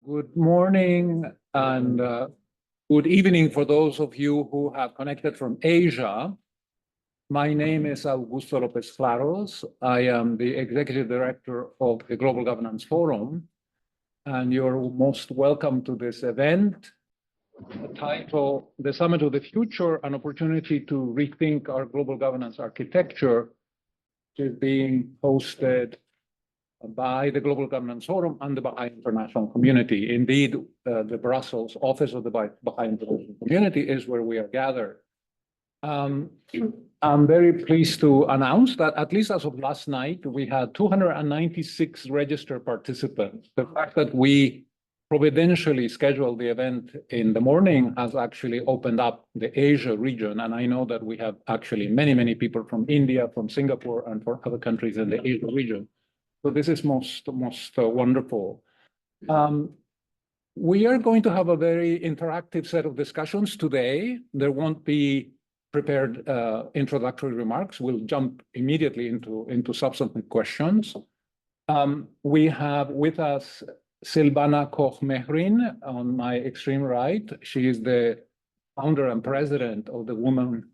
Good morning and good evening for those of you who have connected from Asia. My name is Augusto Lopez Claros. I am the Executive Director of the Global Governance Forum, and you're most welcome to this event, titled The Summit of the Future, an opportunity to rethink our global governance architecture, which is being hosted by the Global Governance Forum and the Baha'i International Community. Indeed, the Brussels office of the Baha'i International Community is where we are gathered. I'm very pleased to announce that at least as of last night, we had 296 registered participants. The fact that we providentially scheduled the event in the morning has actually opened up the Asia region. And I know that we have actually many people from India, from Singapore, and from other countries in the Asia region. So this is most wonderful. We are going to have a very interactive set of discussions today. There won't be prepared introductory remarks. We'll jump immediately into substantive questions. We have with us Silvana Koch-Mehrin on my extreme right. She is the founder and president of the Women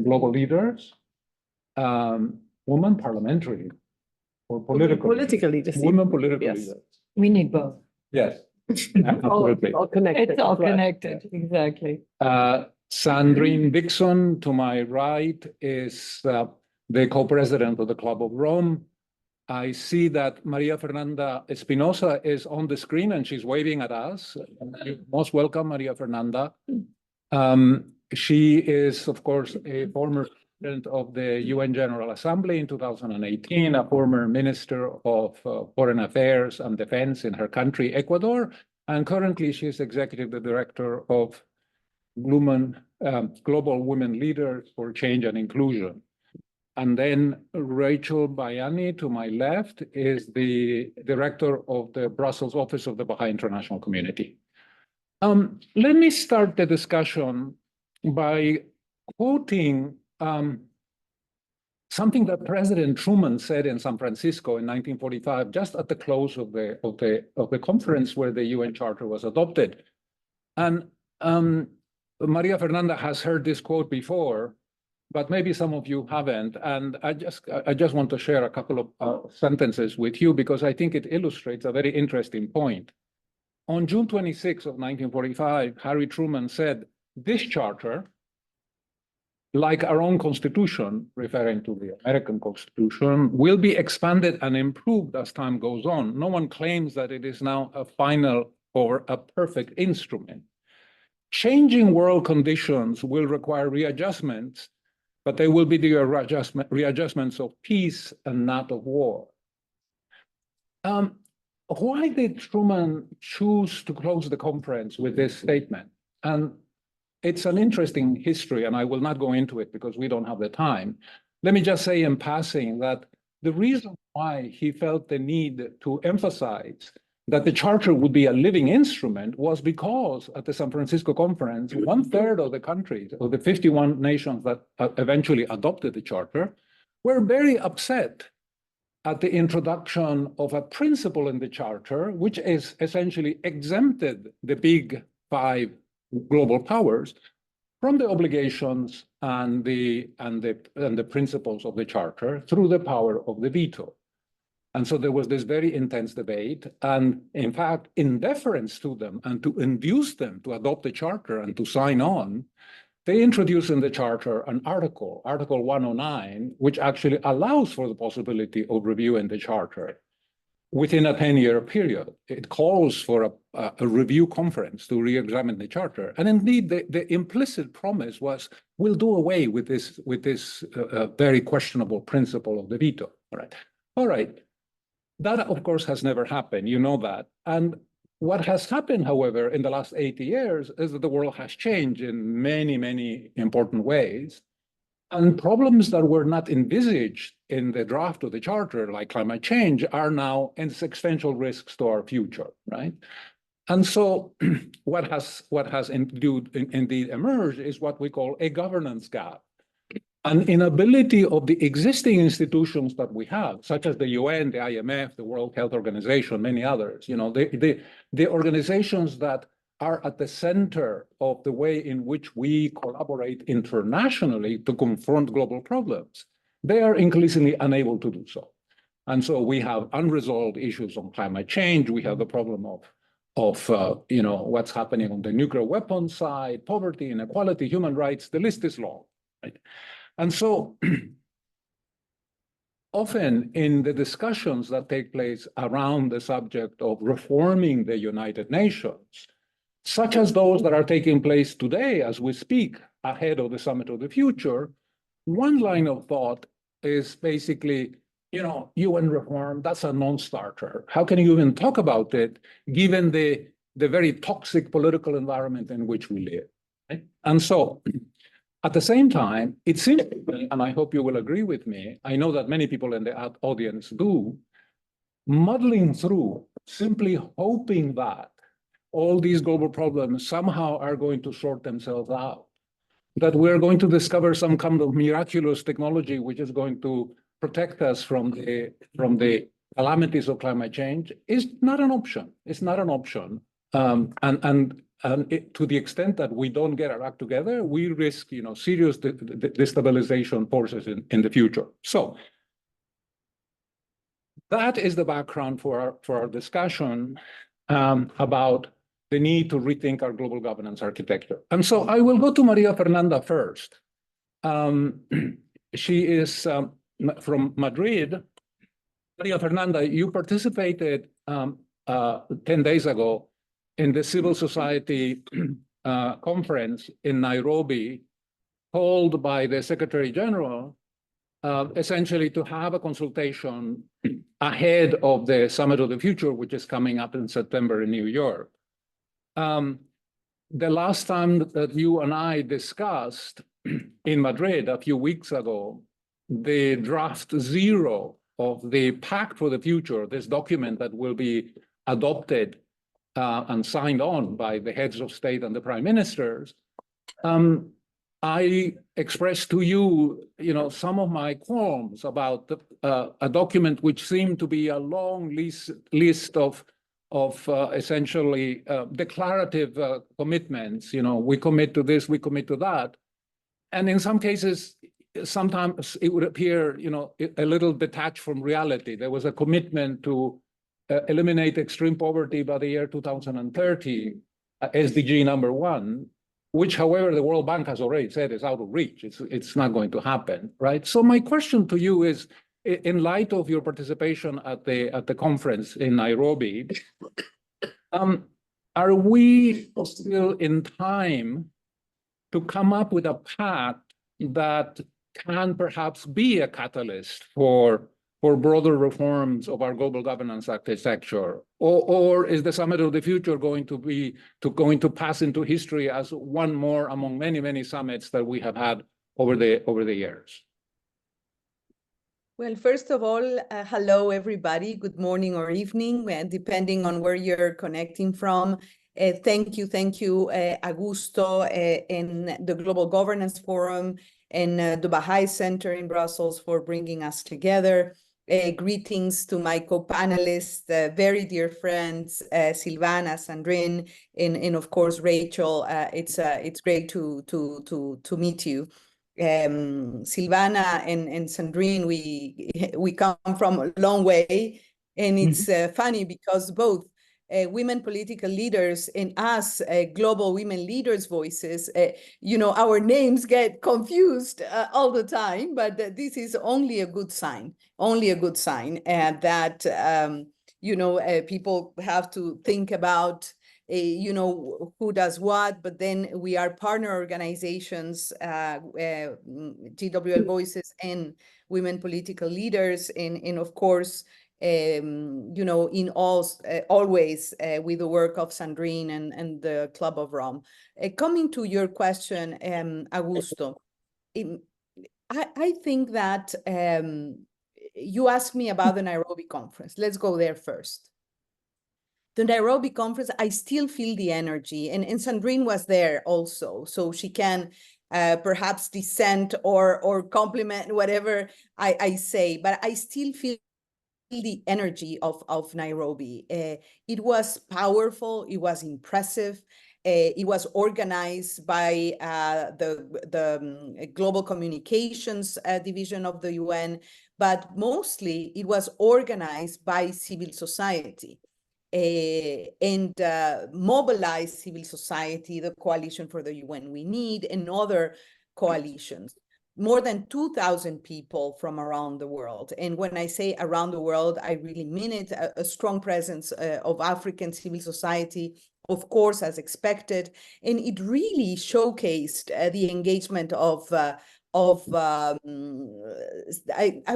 Global Leaders. Women parliamentary or political leaders. Women political leaders. We need both. Yes, absolutely. All connected. It's all connected, exactly. Sandrine Dixon, to my right, is the co-president of the Club of Rome. I see that Maria Fernanda Espinosa is on the screen and she's waving at us. You're most welcome, Maria Fernanda. She is, of course, a former president of the UN General Assembly in 2018, a former minister of Foreign Affairs and Defense in her country, Ecuador, and currently she is executive director of Global Women Leaders for Change and Inclusion. And then Rachel Bayani, to my left, is the director of the Brussels office of the Baha'i International Community. Let me start the discussion by quoting something that President Truman said in San Francisco in 1945, just at the close of the conference where the UN Charter was adopted. And Maria Fernanda has heard this quote before, but maybe some of you haven't. And I just want to share a couple of sentences with you because I think it illustrates a very interesting point. On June 26 of 1945, Harry Truman said, "This charter, like our own Constitution," referring to the American Constitution, "will be expanded and improved as time goes on. No one claims that it is now a final or a perfect instrument. Changing world conditions will require readjustments, but they will be the readjustments of peace and not of war." Why did Truman choose to close the conference with this statement? And it's an interesting history, and I will not go into it because we don't have the time. Let me just say in passing that the reason why he felt the need to emphasize that the Charter would be a living instrument was because at the San Francisco conference, 1/3 of the countries, of the 51 nations that eventually adopted the Charter, were very upset at the introduction of a principle in the Charter, which is essentially exempted the big five global powers from the obligations and the principles of the Charter through the power of the veto. And so there was this very intense debate. And in fact, in deference to them and to induce them to adopt the Charter and to sign on, they introduced in the Charter an article, Article 109, which actually allows for the possibility of reviewing the Charter within a 10-year period. It calls for a review conference to re-examine the Charter. And indeed, the implicit promise was, we'll do away with this very questionable principle of the veto. All right. That, of course, has never happened. You know that. And what has happened, however, in the last 80 years is that the world has changed in many important ways. And problems that were not envisaged in the draft of the Charter, like climate change, are now existential risks to our future, right? And so what has indeed emerged is what we call a governance gap. an inability of the existing institutions that we have, such as the UN, the IMF, the World Health Organization, many others, the organizations that are at the center of the way in which we collaborate internationally to confront global problems, they are increasingly unable to do so. And so we have unresolved issues on climate change. We have the problem of what's happening on the nuclear weapons side, poverty, inequality, human rights, the list is long, right? And so often in the discussions that take place around the subject of reforming the United Nations, such as those that are taking place today as we speak ahead of the Summit of the Future, one line of thought is basically, UN reform, that's a non-starter. How can you even talk about it given the very toxic political environment in which we live? Right? And so at the same time, it seems to me, and I hope you will agree with me, I know that many people in the audience do, muddling through, simply hoping that all these global problems somehow are going to sort themselves out, that we're going to discover some kind of miraculous technology which is going to protect us from the calamities of climate change is not an option. It's not an option. To the extent that we don't get our act together, we risk, serious destabilization forces in the future. So that is the background for our discussion about the need to rethink our global governance architecture. And so I will go to Maria Fernanda first. She is from Madrid. Maria Fernanda, you participated 10 days ago in the civil society conference in Nairobi, called by the Secretary General, essentially to have a consultation ahead of the Summit of the Future, which is coming up in September in New York. The last time that you and I discussed in Madrid a few weeks ago, the draft 0 of the Pact for the Future, this document that will be adopted and signed on by the heads of state and the prime ministers, I expressed to you, some of my qualms about a document which seemed to be a long list of essentially declarative commitments. We commit to this, we commit to that, and in some cases, sometimes it would appear, a little detached from reality. There was a commitment to eliminate extreme poverty by the year 2030, SDG number 1, which, however, the World Bank has already said is out of reach. It's not going to happen, right? So my question to you is, in light of your participation at the conference in Nairobi, are we still in time to come up with a path that can perhaps be a catalyst for broader reforms of our global governance architecture? Or is the Summit of the Future going to pass into history as one more among many, many summits that we have had over the years? Well, first of all, hello, everybody. Good morning or evening, depending on where you're connecting from. Thank you, Augusto, and the Global Governance Forum and the Baha'i Center in Brussels for bringing us together. Greetings to my co-panelists, very dear friends, Silvana, Sandrine, and of course, Rachel. It's great to meet you. Silvana and Sandrine, we come from a long way, and it's funny because both women political leaders and us, global women leaders' voices, our names get confused all the time, but this is only a good sign, that people have to think about who does what, but then we are partner organizations, GWL Voices and Women Political Leaders, and of course, in always with the work of Sandrine and the Club of Rome. Coming to your question, Augusto, I think that you asked me about the Nairobi conference. Let's go there first. the Nairobi conference, I still feel the energy, and Sandrine was there also, so she can perhaps dissent or compliment whatever I say, but I still feel the energy of Nairobi. It was powerful, it was impressive, it was organized by the Global Communications Division of the UN, but mostly it was organized by civil society. And mobilize civil society, the Coalition for the UN We Need, and other coalitions. More than 2,000 people from around the world. And when I say around the world, I really mean it, a strong presence of African civil society, of course, as expected. And it really showcased the engagement of I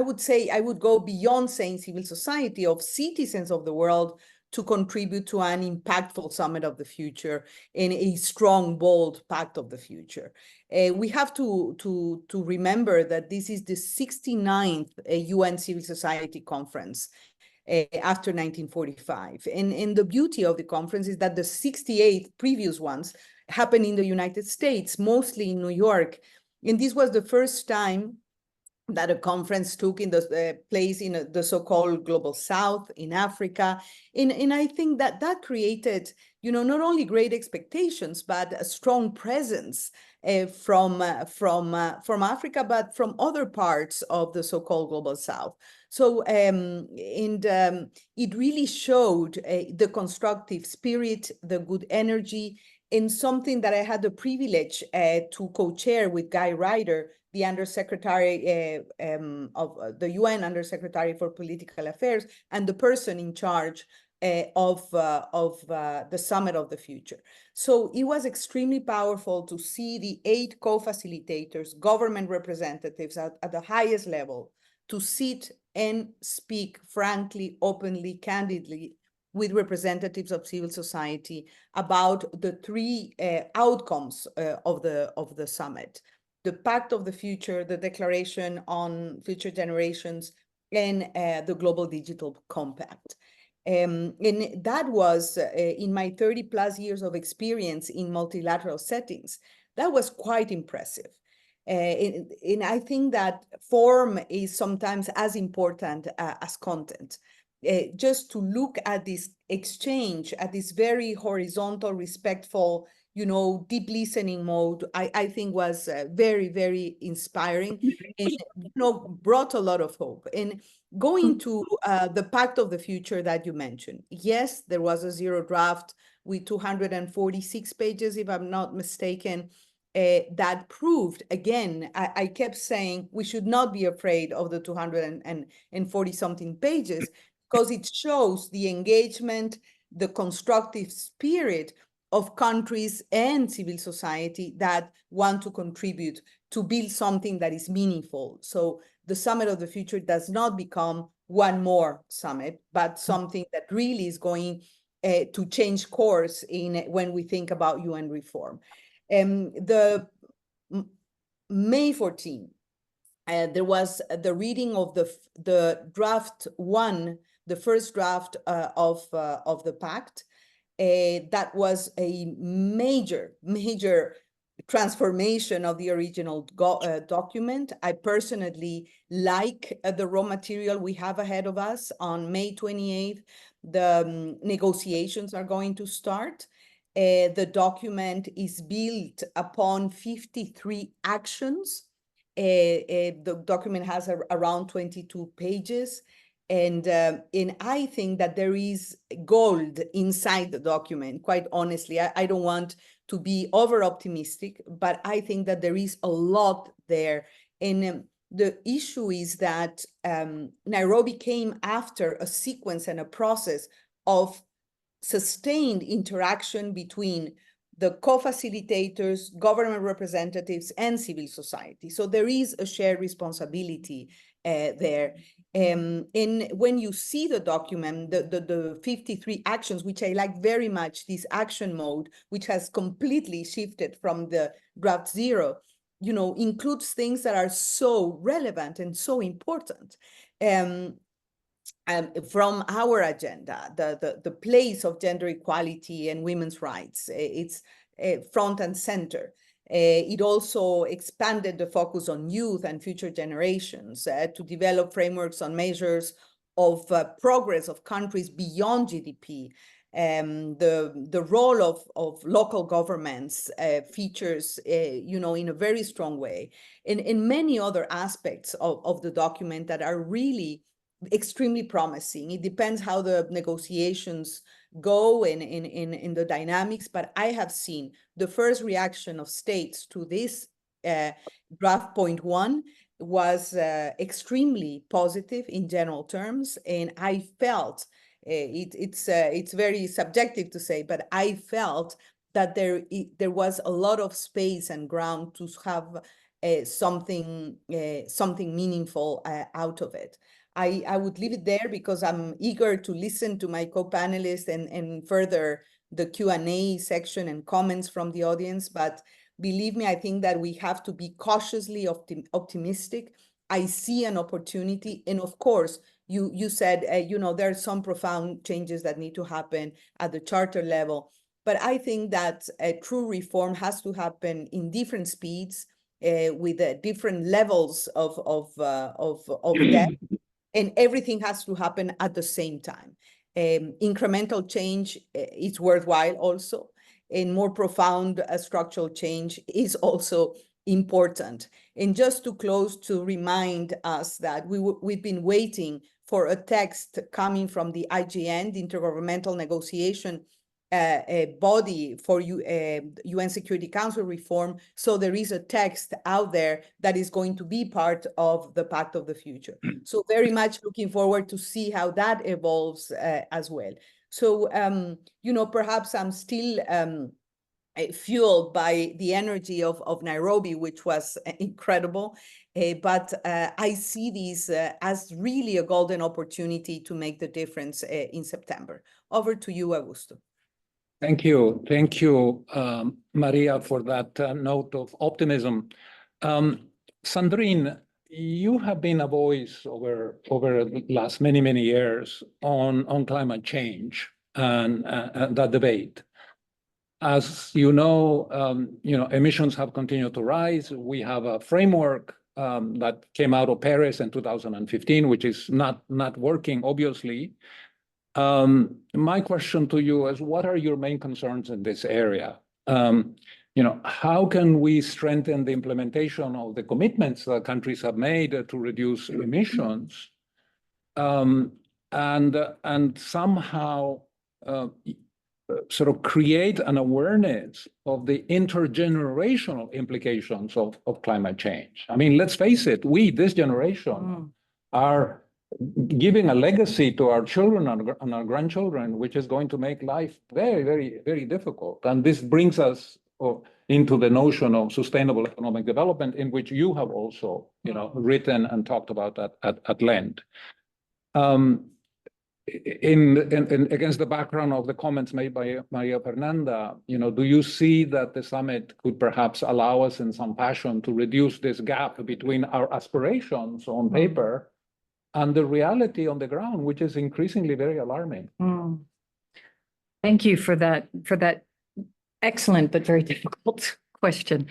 would say, I would go beyond saying civil society, of citizens of the world, to contribute to an impactful summit of the future and a strong, bold pact of the future. We have to remember that this is the 69th UN Civil Society Conference after 1945. And the beauty of the conference is that the 68 previous ones happened in the United States, mostly in New York. And this was the first time that a conference took in the place in the so-called global south, in Africa. And I think that that created, not only great expectations, but a strong presence from Africa, but from other parts of the so-called global south. So, it really showed the constructive spirit, the good energy, and something that I had the privilege to co-chair with Guy Ryder, the Undersecretary of the UN Undersecretary for Political Affairs, and the person in charge of the Summit of the Future. So it was extremely powerful to see the 8 co-facilitators, government representatives at the highest level, to sit and speak frankly, openly, candidly with representatives of civil society about the 3 outcomes of the summit: the Pact of the Future, the Declaration on Future Generations, and the Global Digital Compact. And that was, in my 30 plus years of experience in multilateral settings, that was quite impressive. And I think that form is sometimes as important as content. Just to look at this exchange, at this very horizontal, respectful, deep listening mode, I think was very, very inspiring and, brought a lot of hope. And going to the Pact of the Future that you mentioned, yes, there was a zero draft with 246 pages, if I'm not mistaken, that proved, again, I kept saying we should not be afraid of the 240 something pages, because it shows the engagement, the constructive spirit of countries and civil society that want to contribute to build something that is meaningful. So the Summit of the Future does not become one more summit, but something that really is going to change course when we think about UN reform. The May 14, there was the reading of the draft 1, the first draft of the pact. That was a major transformation of the original document. I personally like the raw material we have ahead of us. On May 28th, the negotiations are going to start. The document is built upon 53 actions. The document has around 22 pages. And I think that there is gold inside the document, quite honestly. I don't want to be over-optimistic, but I think that there is a lot there. And the issue is that Nairobi came after a sequence and a process of sustained interaction between the co-facilitators, government representatives, and civil society. So there is a shared responsibility there. And when you see the document, the 53 actions, which I like very much, this action mode, which has completely shifted from the draft 0, includes things that are so relevant and so important. from our agenda, the place of gender equality and women's rights. It's front and center. It also expanded the focus on youth and future generations to develop frameworks on measures of progress of countries beyond GDP. The role of local governments features, in a very strong way. In many other aspects of the document that are really extremely promising. It depends how the negotiations go in the dynamics, but I have seen the first reaction of states to this draft point 1 was extremely positive in general terms, and I felt it's very subjective to say, but I felt that there was a lot of space and ground to have something meaningful out of it. I would leave it there because I'm eager to listen to my co-panelists and further the Q&A section and comments from the audience. But believe me, I think that we have to be cautiously optimistic. I see an opportunity. And of course, you said, there are some profound changes that need to happen at the charter level. But I think that true reform has to happen in different speeds with different levels of depth. And everything has to happen at the same time. Incremental change is worthwhile also, and more profound structural change is also important. And just to close, to remind us that we've been waiting for a text coming from the IGN, the Intergovernmental Negotiation body for UN Security Council reform. So there is a text out there that is going to be part of the Pact of the Future. So very much looking forward to see how that evolves as well. So, perhaps I'm still fueled by the energy of Nairobi, which was incredible. But I see these as really a golden opportunity to make the difference in September. Over to you, Augusto. Thank you, Maria, for that note of optimism. Sandrine, you have been a voice over the last many years on climate change and that debate. As you know, emissions have continued to rise. We have a framework that came out of Paris in 2015, which is not working, obviously. My question to you is, what are your main concerns in this area? How can we strengthen the implementation of the commitments that countries have made to reduce emissions, and somehow sort of create an awareness of the intergenerational implications of climate change? I mean, let's face it, this generation, are giving a legacy to our children and our grandchildren, which is going to make life very difficult. And this brings us into the notion of sustainable economic development, in which you have also, written and talked about that at length. Against the background of the comments made by Maria Fernanda, do you see that the summit could perhaps allow us in some fashion to reduce this gap between our aspirations on paper and the reality on the ground, which is increasingly very alarming? Thank you for that excellent but very difficult question.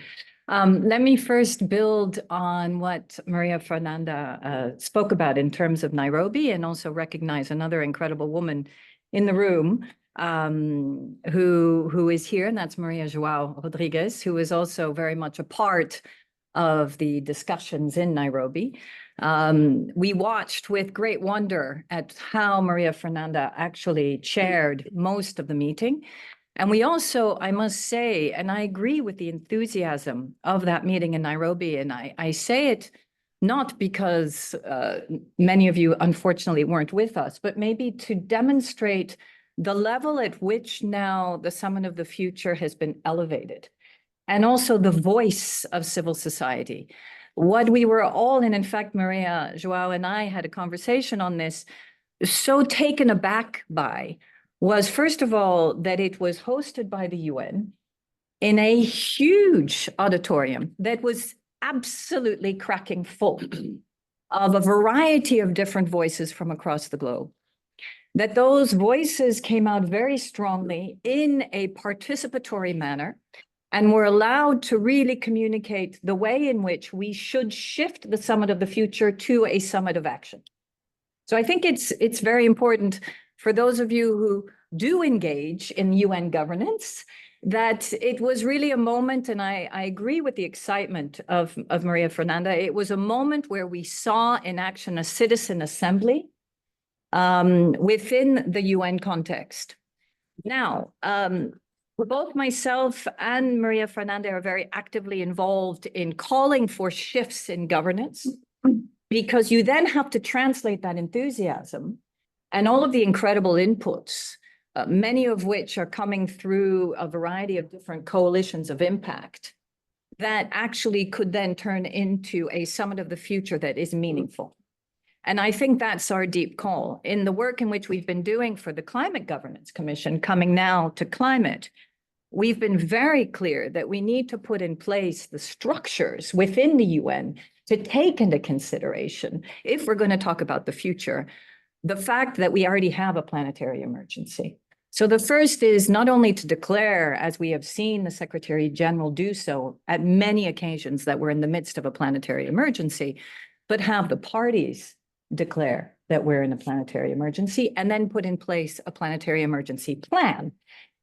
Let me first build on what Maria Fernanda spoke about in terms of Nairobi, and also recognize another incredible woman in the room who is here, and that's Maria Joao Rodrigues, who is also very much a part of the discussions in Nairobi. We watched with great wonder at how Maria Fernanda actually chaired most of the meeting. And we also, I must say, and I agree with the enthusiasm of that meeting in Nairobi, and I say it not because many of you unfortunately weren't with us, but maybe to demonstrate the level at which now the Summit of the Future has been elevated, and also the voice of civil society. What we were all, and in fact, Maria Joao and I had a conversation on this, so taken aback by, was first of all, that it was hosted by the UN in a huge auditorium that was absolutely cracking full. of a variety of different voices from across the globe. That those voices came out very strongly in a participatory manner and were allowed to really communicate the way in which we should shift the Summit of the Future to a Summit of Action. So I think it's very important for those of you who do engage in UN governance, that it was really a moment, and I agree with the excitement of Maria Fernanda, it was a moment where we saw in action a citizen assembly within the UN context. Now, both myself and Maria Fernanda are very actively involved in calling for shifts in governance, because you then have to translate that enthusiasm and all of the incredible inputs, many of which are coming through a variety of different coalitions of impact, that actually could then turn into a Summit of the Future that is meaningful. And I think that's our deep call. In the work in which we've been doing for the Climate Governance Commission, coming now to climate, we've been very clear that we need to put in place the structures within the UN to take into consideration, if we're going to talk about the future, the fact that we already have a planetary emergency. So the first is not only to declare, as we have seen the Secretary General do so at many occasions, that we're in the midst of a planetary emergency, but have the parties declare that we're in a planetary emergency and then put in place a planetary emergency plan.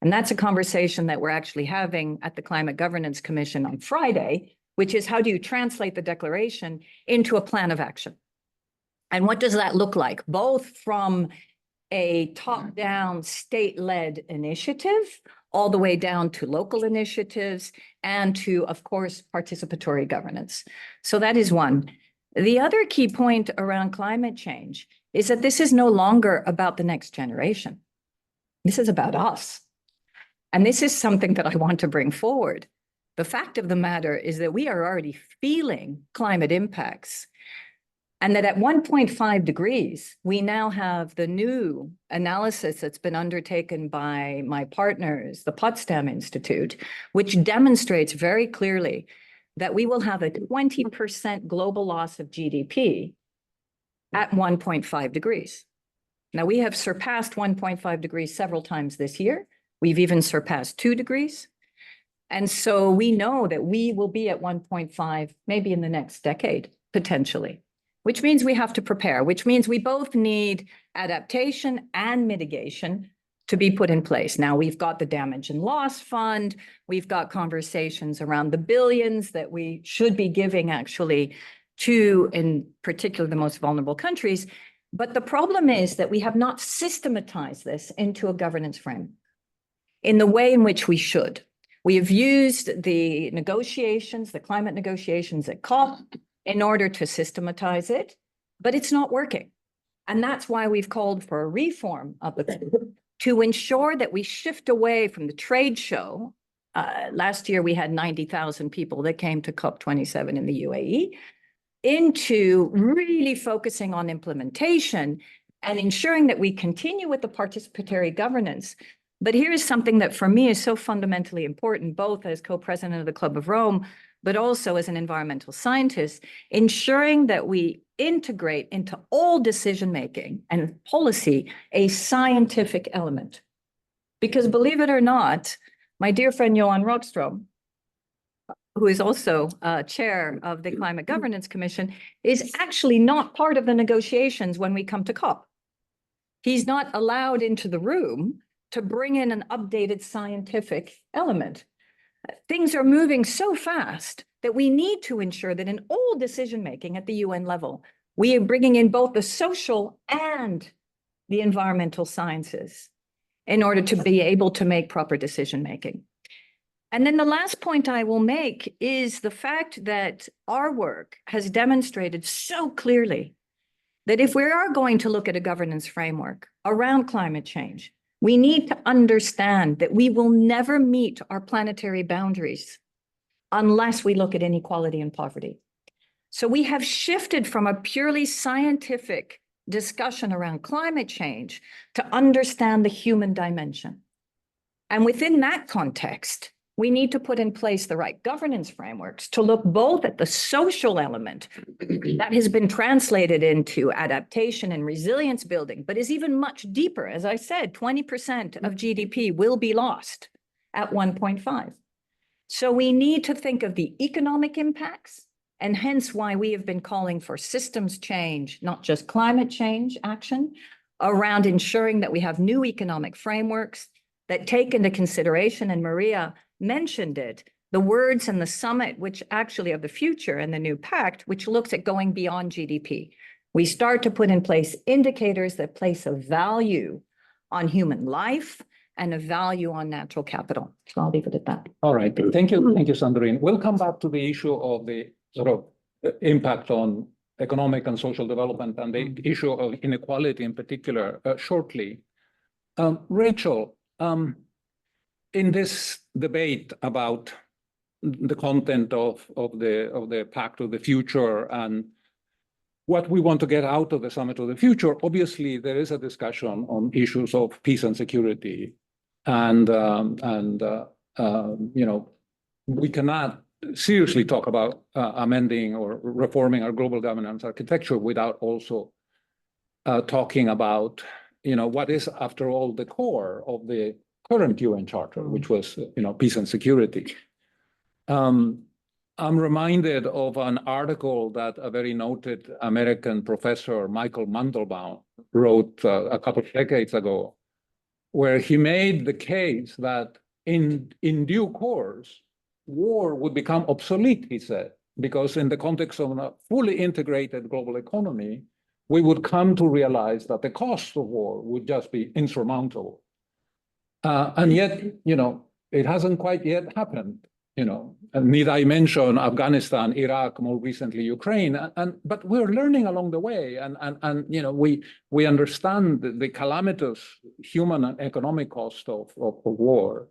And that's a conversation that we're actually having at the Climate Governance Commission on Friday, which is how do you translate the declaration into a plan of action? And what does that look like, both from a top-down state-led initiative all the way down to local initiatives and to, of course, participatory governance. So that is one. The other key point around climate change is that this is no longer about the next generation. This is about us. And this is something that I want to bring forward. The fact of the matter is that we are already feeling climate impacts, and that at 1.5 degrees, we now have the new analysis that's been undertaken by my partners, the Potsdam Institute, which demonstrates very clearly that we will have a 20% global loss of GDP at 1.5 degrees. Now, we have surpassed 1.5 degrees several times this year. We've even surpassed 2 degrees. And so we know that we will be at 1.5 maybe in the next decade, potentially, which means we have to prepare, which means we both need adaptation and mitigation to be put in place. Now, we've got the damage and loss fund. We've got conversations around the billions that we should be giving actually to, in particular, the most vulnerable countries. But the problem is that we have not systematized this into a governance frame in the way in which we should. We have used the negotiations, the climate negotiations at COP in order to systematize it, but it's not working. And that's why we've called for a reform of the to ensure that we shift away from the trade show. Last year, we had 90,000 people that came to COP27 in the UAE, into really focusing on implementation and ensuring that we continue with the participatory governance. But here is something that for me is so fundamentally important, both as co-president of the Club of Rome, but also as an environmental scientist, ensuring that we integrate into all decision-making and policy a scientific element. Because believe it or not, my dear friend Johan Rockström, who is also chair of the Climate Governance Commission, is actually not part of the negotiations when we come to COP. He's not allowed into the room to bring in an updated scientific element. Things are moving so fast that we need to ensure that in all decision-making at the UN level, we are bringing in both the social and the environmental sciences in order to be able to make proper decision-making. And then the last point I will make is the fact that our work has demonstrated so clearly that if we are going to look at a governance framework around climate change, we need to understand that we will never meet our planetary boundaries unless we look at inequality and poverty. So we have shifted from a purely scientific discussion around climate change to understand the human dimension. And within that context, we need to put in place the right governance frameworks to look both at the social element that has been translated into adaptation and resilience building, but is even much deeper. As I said, 20% of GDP will be lost at 1.5. So we need to think of the economic impacts, and hence why we have been calling for systems change, not just climate change action, around ensuring that we have new economic frameworks that take into consideration, and Maria mentioned it, the words in the summit, which actually of the future and the new pact, which looks at going beyond GDP. We start to put in place indicators that place a value on human life and a value on natural capital. So I'll leave it at that. All right, thank you, Sandrine. We'll come back to the issue of the sort of impact on economic and social development and the issue of inequality in particular shortly. Rachel, in this debate about the content of the Pact of the Future and what we want to get out of the Summit of the Future, obviously there is a discussion on issues of peace and security, and you know, we cannot seriously talk about amending or reforming our global governance architecture without also talking about, you know, what is, after all, the core of the current UN Charter, which was, you know, peace and security. I'm reminded of an article that a very noted American professor, Michael Mandelbaum, wrote a couple of decades ago, where he made the case that in due course, war would become obsolete, he said, because in the context of a fully integrated global economy, we would come to realize that the cost of war would just be insurmountable. And yet, you know, it hasn't quite yet happened, you know, and need I mention Afghanistan, Iraq, more recently Ukraine, but we're learning along the way, and you know, we understand the calamitous human and economic cost of war.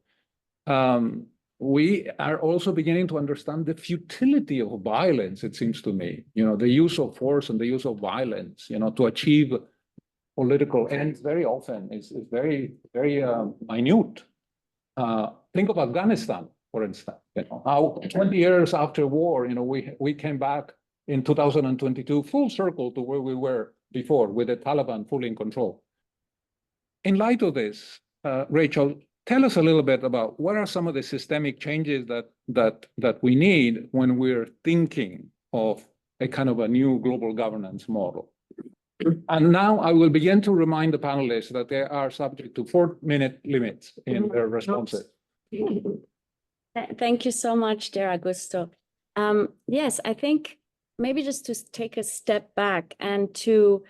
We are also beginning to understand the futility of violence, it seems to me, you know, the use of force and the use of violence, you know, to achieve political ends very often is very, very minute. Think of Afghanistan, for instance, you know, how 20 years after war, you know, we came back in 2022 full circle to where we were before, with the Taliban fully in control. In light of this, Rachel, tell us a little bit about what are some of the systemic changes that we need when we're thinking of a kind of a new global governance model. And now I will begin to remind the panelists that they are subject to 4-minute limits in their responses. Thank you so much, dear Augusto. Yes, I think maybe just to take a step back and to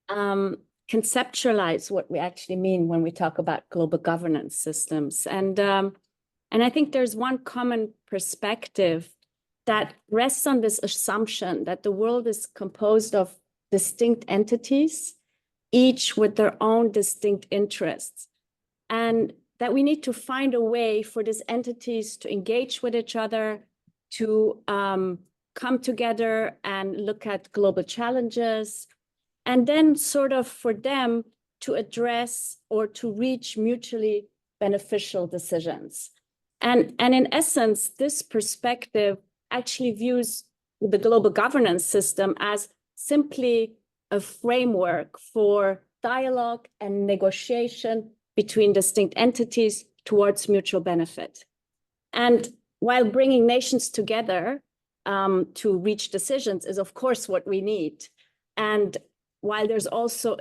conceptualize what we actually mean when we talk about global governance systems. And I think there's one common perspective that rests on this assumption that the world is composed of distinct entities, each with their own distinct interests, and that we need to find a way for these entities to engage with each other, to come together and look at global challenges, and then sort of for them to address or to reach mutually beneficial decisions. And in essence, this perspective actually views the global governance system as simply a framework for dialogue and negotiation between distinct entities towards mutual benefit. And while bringing nations together to reach decisions is, of course, what we need. And while there's also,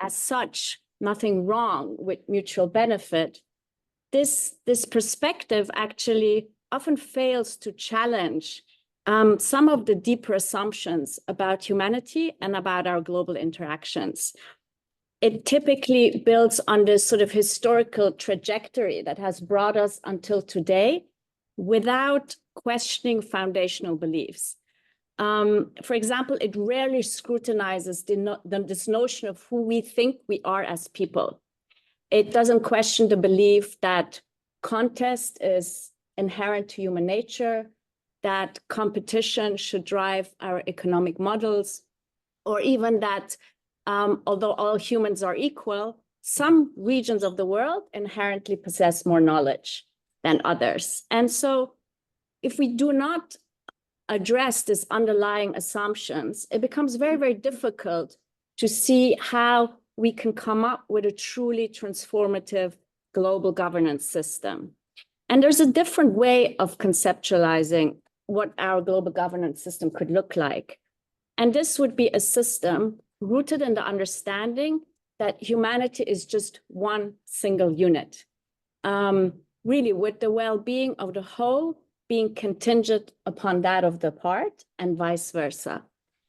as such, nothing wrong with mutual benefit, this perspective actually often fails to challenge some of the deeper assumptions about humanity and about our global interactions. It typically builds on this sort of historical trajectory that has brought us until today without questioning foundational beliefs. For example, it rarely scrutinizes this notion of who we think we are as people. It doesn't question the belief that contest is inherent to human nature, that competition should drive our economic models, or even that although all humans are equal, some regions of the world inherently possess more knowledge than others. And so if we do not address these underlying assumptions, it becomes very, very difficult to see how we can come up with a truly transformative global governance system. And there's a different way of conceptualizing what our global governance system could look like. And this would be a system rooted in the understanding that humanity is just one single unit, really with the well-being of the whole being contingent upon that of the part and vice versa.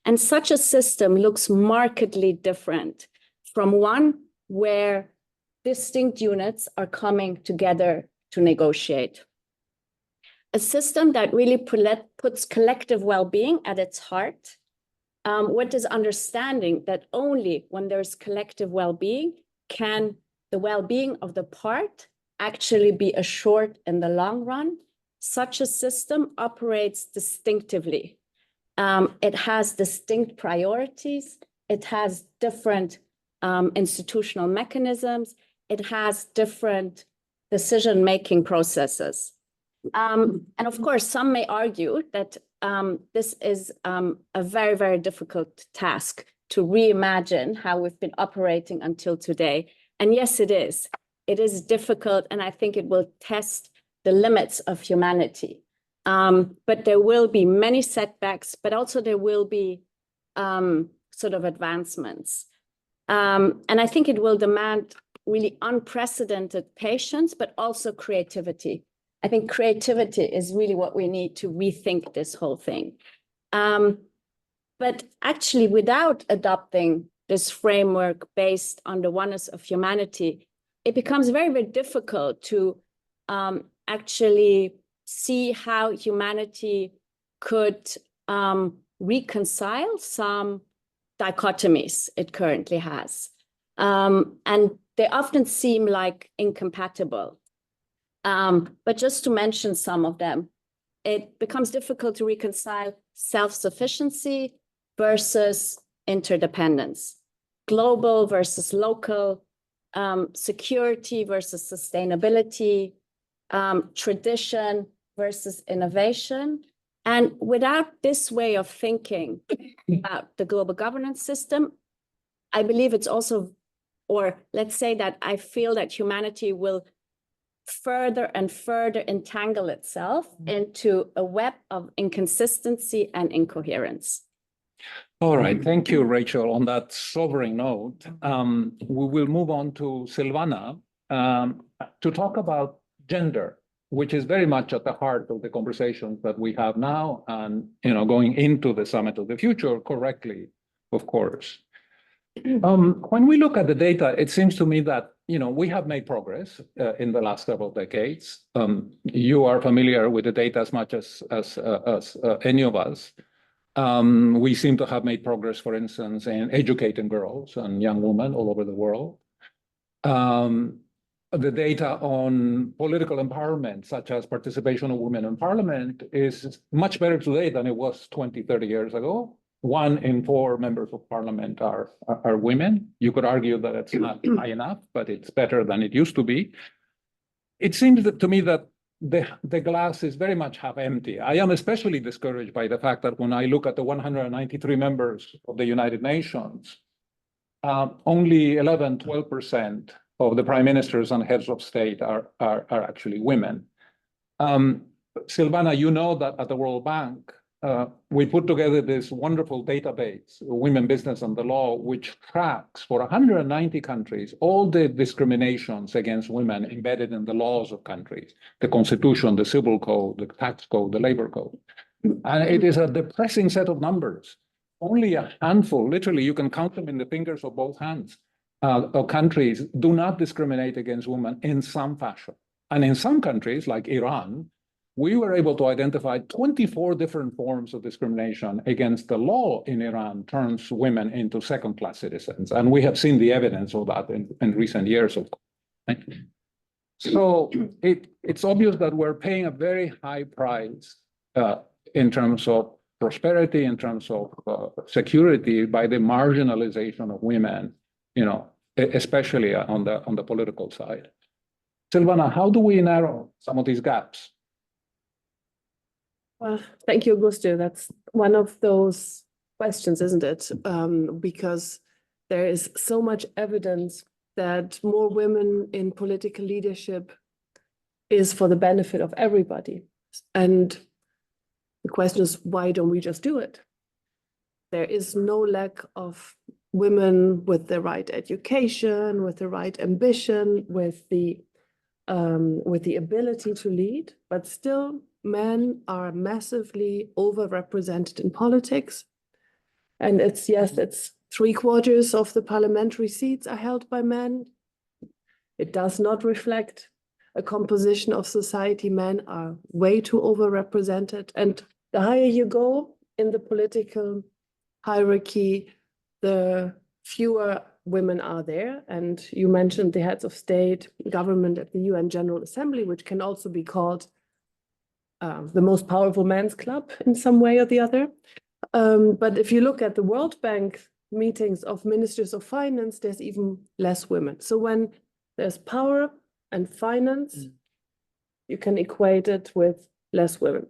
And such a system looks markedly different from one where distinct units are coming together to negotiate. A system that really puts collective well-being at its heart, with this understanding that only when there's collective well-being can the well-being of the part actually be assured in the long run. Such a system operates distinctively. It has distinct priorities. It has different institutional mechanisms. It has different decision-making processes. And of course, some may argue that this is a very, very difficult task to reimagine how we've been operating until today. And yes, it is. It is difficult, and I think it will test the limits of humanity. But there will be many setbacks, but also there will be sort of advancements. And I think it will demand really unprecedented patience, but also creativity. I think creativity is really what we need to rethink this whole thing. But actually, without adopting this framework based on the oneness of humanity, it becomes very, very difficult to actually see how humanity could reconcile some dichotomies it currently has. And they often seem like incompatible. But just to mention some of them, it becomes difficult to reconcile self-sufficiency versus interdependence, global versus local, security versus sustainability, tradition versus innovation. And without this way of thinking about the global governance system, I believe it's also, or let's say that I feel that humanity will further and further entangle itself into a web of inconsistency and incoherence. All right, thank you, Rachel. On that sobering note, we will move on to Silvana to talk about gender, which is very much at the heart of the conversations that we have now and going into the Summit of the Future correctly, of course. When we look at the data, it seems to me that we have made progress in the last several decades. You are familiar with the data as much as any of us. We seem to have made progress, for instance, in educating girls and young women all over the world. The data on political empowerment, such as participation of women in parliament, is much better today than it was 20, 30 years ago. 1 in 4 members of parliament are women. You could argue that it's not high enough, but it's better than it used to be. It seems to me that the glass is very much half empty. I am especially discouraged by the fact that when I look at the 193 members of the United Nations, only 11, 12% of the prime ministers and heads of state are actually women. Silvana, you know that at the World Bank, we put together this wonderful database, Women, Business and the Law, which tracks for 190 countries all the discriminations against women embedded in the laws of countries, the Constitution, the Civil Code, the Tax Code, the Labor Code. And it is a depressing set of numbers. Only a handful, literally, you can count them in the fingers of both hands, of countries do not discriminate against women in some fashion. And in some countries, like Iran, we were able to identify 24 different forms of discrimination against the law in Iran turns women into second-class citizens. And we have seen the evidence of that in recent years, of course. So it's obvious that we're paying a very high price in terms of prosperity, in terms of security, by the marginalization of women, especially on the political side. Silvana, how do we narrow some of these gaps? Well, thank you, Augusto. That's one of those questions, isn't it? Because there is so much evidence that more women in political leadership is for the benefit of everybody. And the question is, why don't we just do it? There is no lack of women with the right education, with the right ambition, with the ability to lead, but still men are massively overrepresented in politics. And it's 3/4 of the parliamentary seats are held by men. It does not reflect a composition of society. Men are way too overrepresented. And the higher you go in the political hierarchy, the fewer women are there. And you mentioned the heads of state, government at the UN General Assembly, which can also be called the most powerful men's club in some way or the other. But if you look at the World Bank meetings of ministers of finance, there's even less women. So when there's power and finance, you can equate it with less women.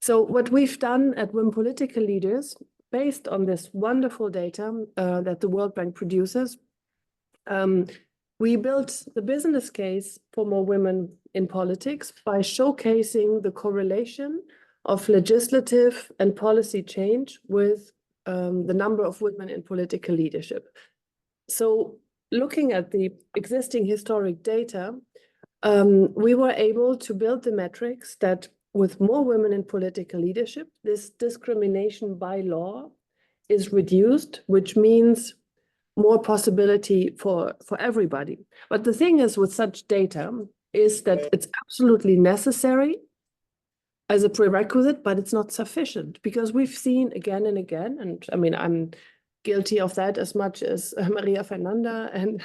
So what we've done at Women Political Leaders, based on this wonderful data that the World Bank produces, we built the business case for more women in politics by showcasing the correlation of legislative and policy change with the number of women in political leadership. So looking at the existing historic data, we were able to build the metrics that with more women in political leadership, this discrimination by law is reduced, which means more possibility for everybody. But the thing is with such data is that it's absolutely necessary as a prerequisite, but it's not sufficient, because we've seen again and again, and I mean, I'm guilty of that as much as Maria Fernanda and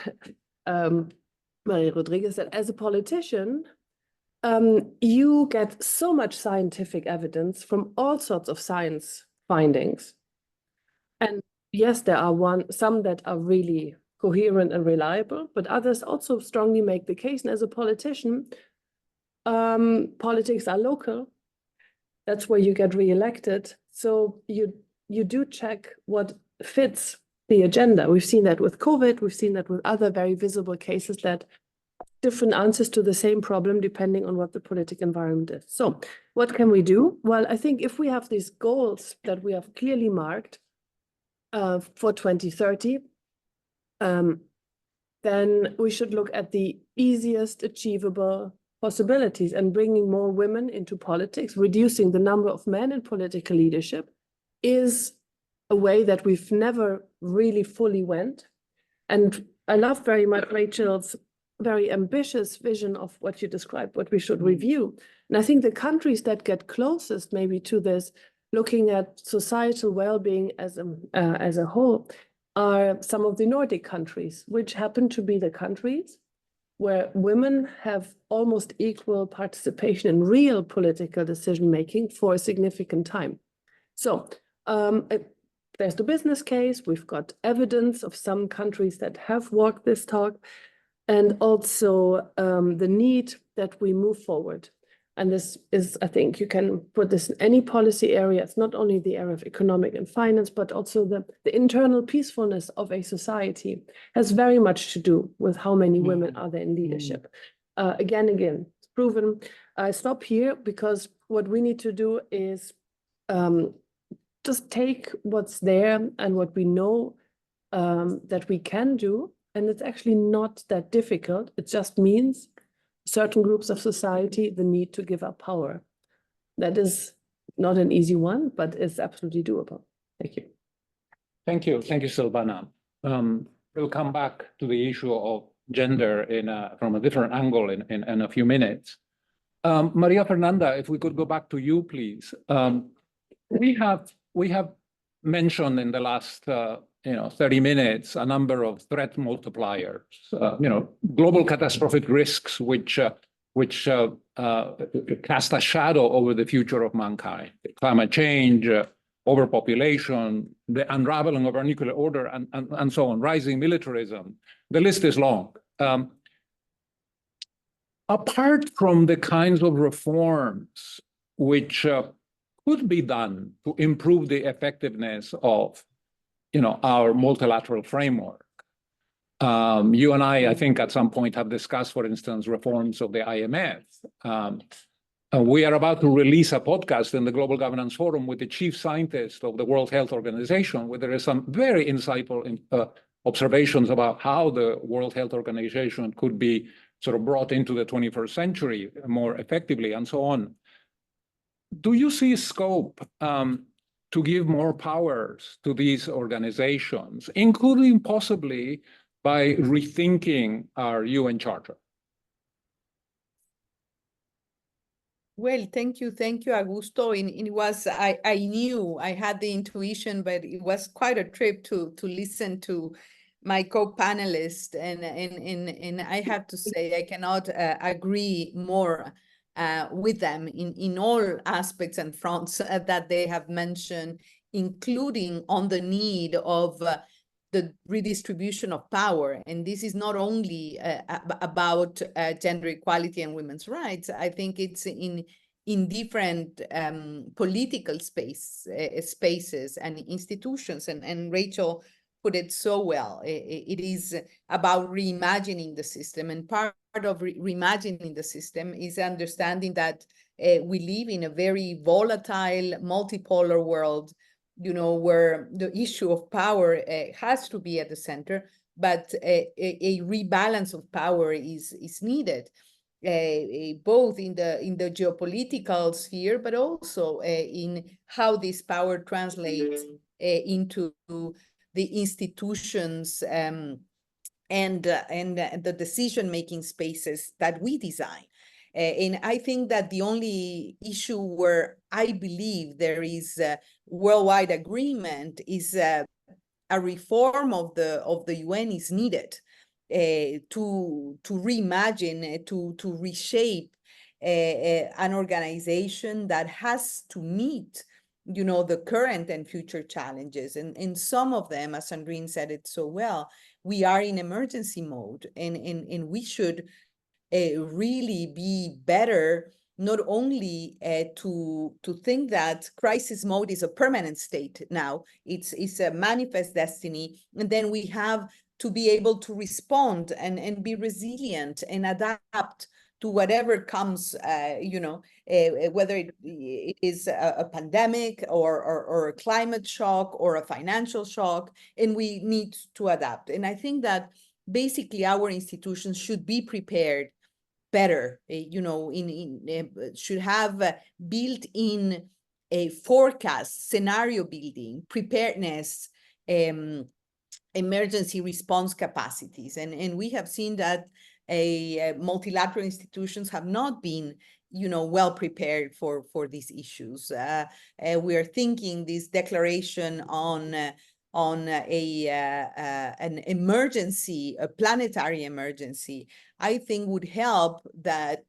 Maria Rodriguez, that as a politician, you get so much scientific evidence from all sorts of science findings. And yes, there are some that are really coherent and reliable, but others also strongly make the case. And as a politician, politics are local. That's where you get reelected. So you do check what fits the agenda. We've seen that with COVID. We've seen that with other very visible cases, that different answers to the same problem depending on what the political environment is. So what can we do? Well, I think if we have these goals that we have clearly marked for 2030, then we should look at the easiest achievable possibilities, and bringing more women into politics, reducing the number of men in political leadership is a way that we've never really fully went. And I love very much Rachel's very ambitious vision of what you described, what we should review. And I think the countries that get closest maybe to this, looking at societal well-being as a whole, are some of the Nordic countries, which happen to be the countries where women have almost equal participation in real political decision-making for a significant time. So there's the business case. We've got evidence of some countries that have walked this talk, and also the need that we move forward. And this is, I think you can put this in any policy area. It's not only the area of economic and finance, but also the internal peacefulness of a society has very much to do with how many women are there in leadership. Again, it's proven. I stop here because what we need to do is just take what's there and what we know that we can do. And it's actually not that difficult. It just means certain groups of society the need to give up power. That is not an easy one, but it's absolutely doable. Thank you. Thank you. Thank you, Silvana. We'll come back to the issue of gender from a different angle in a few minutes. Maria Fernanda, if we could go back to you, please. We have mentioned in the last 30 minutes, a number of threat multipliers, global catastrophic risks, which cast a shadow over the future of mankind. Climate change, overpopulation, the unraveling of our nuclear order, and so on, rising militarism. The list is long. apart from the kinds of reforms which could be done to improve the effectiveness of, our multilateral framework. You and I think, at some point have discussed, for instance, reforms of the IMF. We are about to release a podcast in the Global Governance Forum with the chief scientist of the World Health Organization, where there is some very insightful observations about how the World Health Organization could be sort of brought into the 21st century more effectively, and so on. Do you see scope to give more powers to these organizations, including possibly by rethinking our UN Charter? Well, thank you, Augusto. And it was, I knew, I had the intuition, but it was quite a trip to listen to my co-panelist, and I have to say I cannot agree more with them in all aspects and fronts that they have mentioned, including on the need of the redistribution of power. And this is not only about gender equality and women's rights. I think it's in different political spaces and institutions. And Rachel put it so well. It is about reimagining the system. And part of reimagining the system is understanding that we live in a very volatile, multipolar world, where the issue of power has to be at the center, but a rebalance of power is needed, both in the geopolitical sphere, but also in how this power translates into the institutions and the decision-making spaces that we design. And I think that the only issue where I believe there is worldwide agreement is a reform of the UN is needed to reimagine, to reshape an organization that has to meet, the current and future challenges. And some of them, as Sandrine said it so well, we are in emergency mode, and we should really be better, not only to think that crisis mode is a permanent state now, it's a manifest destiny, and then we have to be able to respond and be resilient and adapt to whatever comes, whether it is a pandemic or a climate shock or a financial shock, and we need to adapt. And I think that basically our institutions should be prepared better, should have built-in a forecast, scenario building, preparedness, emergency response capacities. And we have seen that multilateral institutions have not been, well prepared for these issues. We are thinking this declaration on an emergency, a planetary emergency, I think would help that,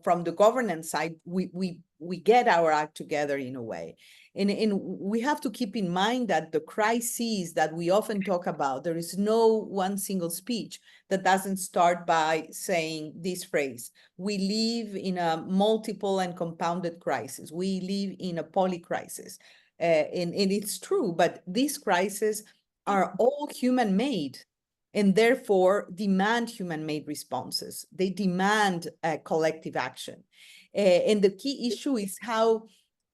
from the governance side, we get our act together in a way. And we have to keep in mind that the crises that we often talk about, there is no one single speech that doesn't start by saying this phrase: we live in a multiple and compounded crisis. We live in a polycrisis. And it's true, but these crises are all human-made, and therefore demand human-made responses. They demand collective action. And the key issue is how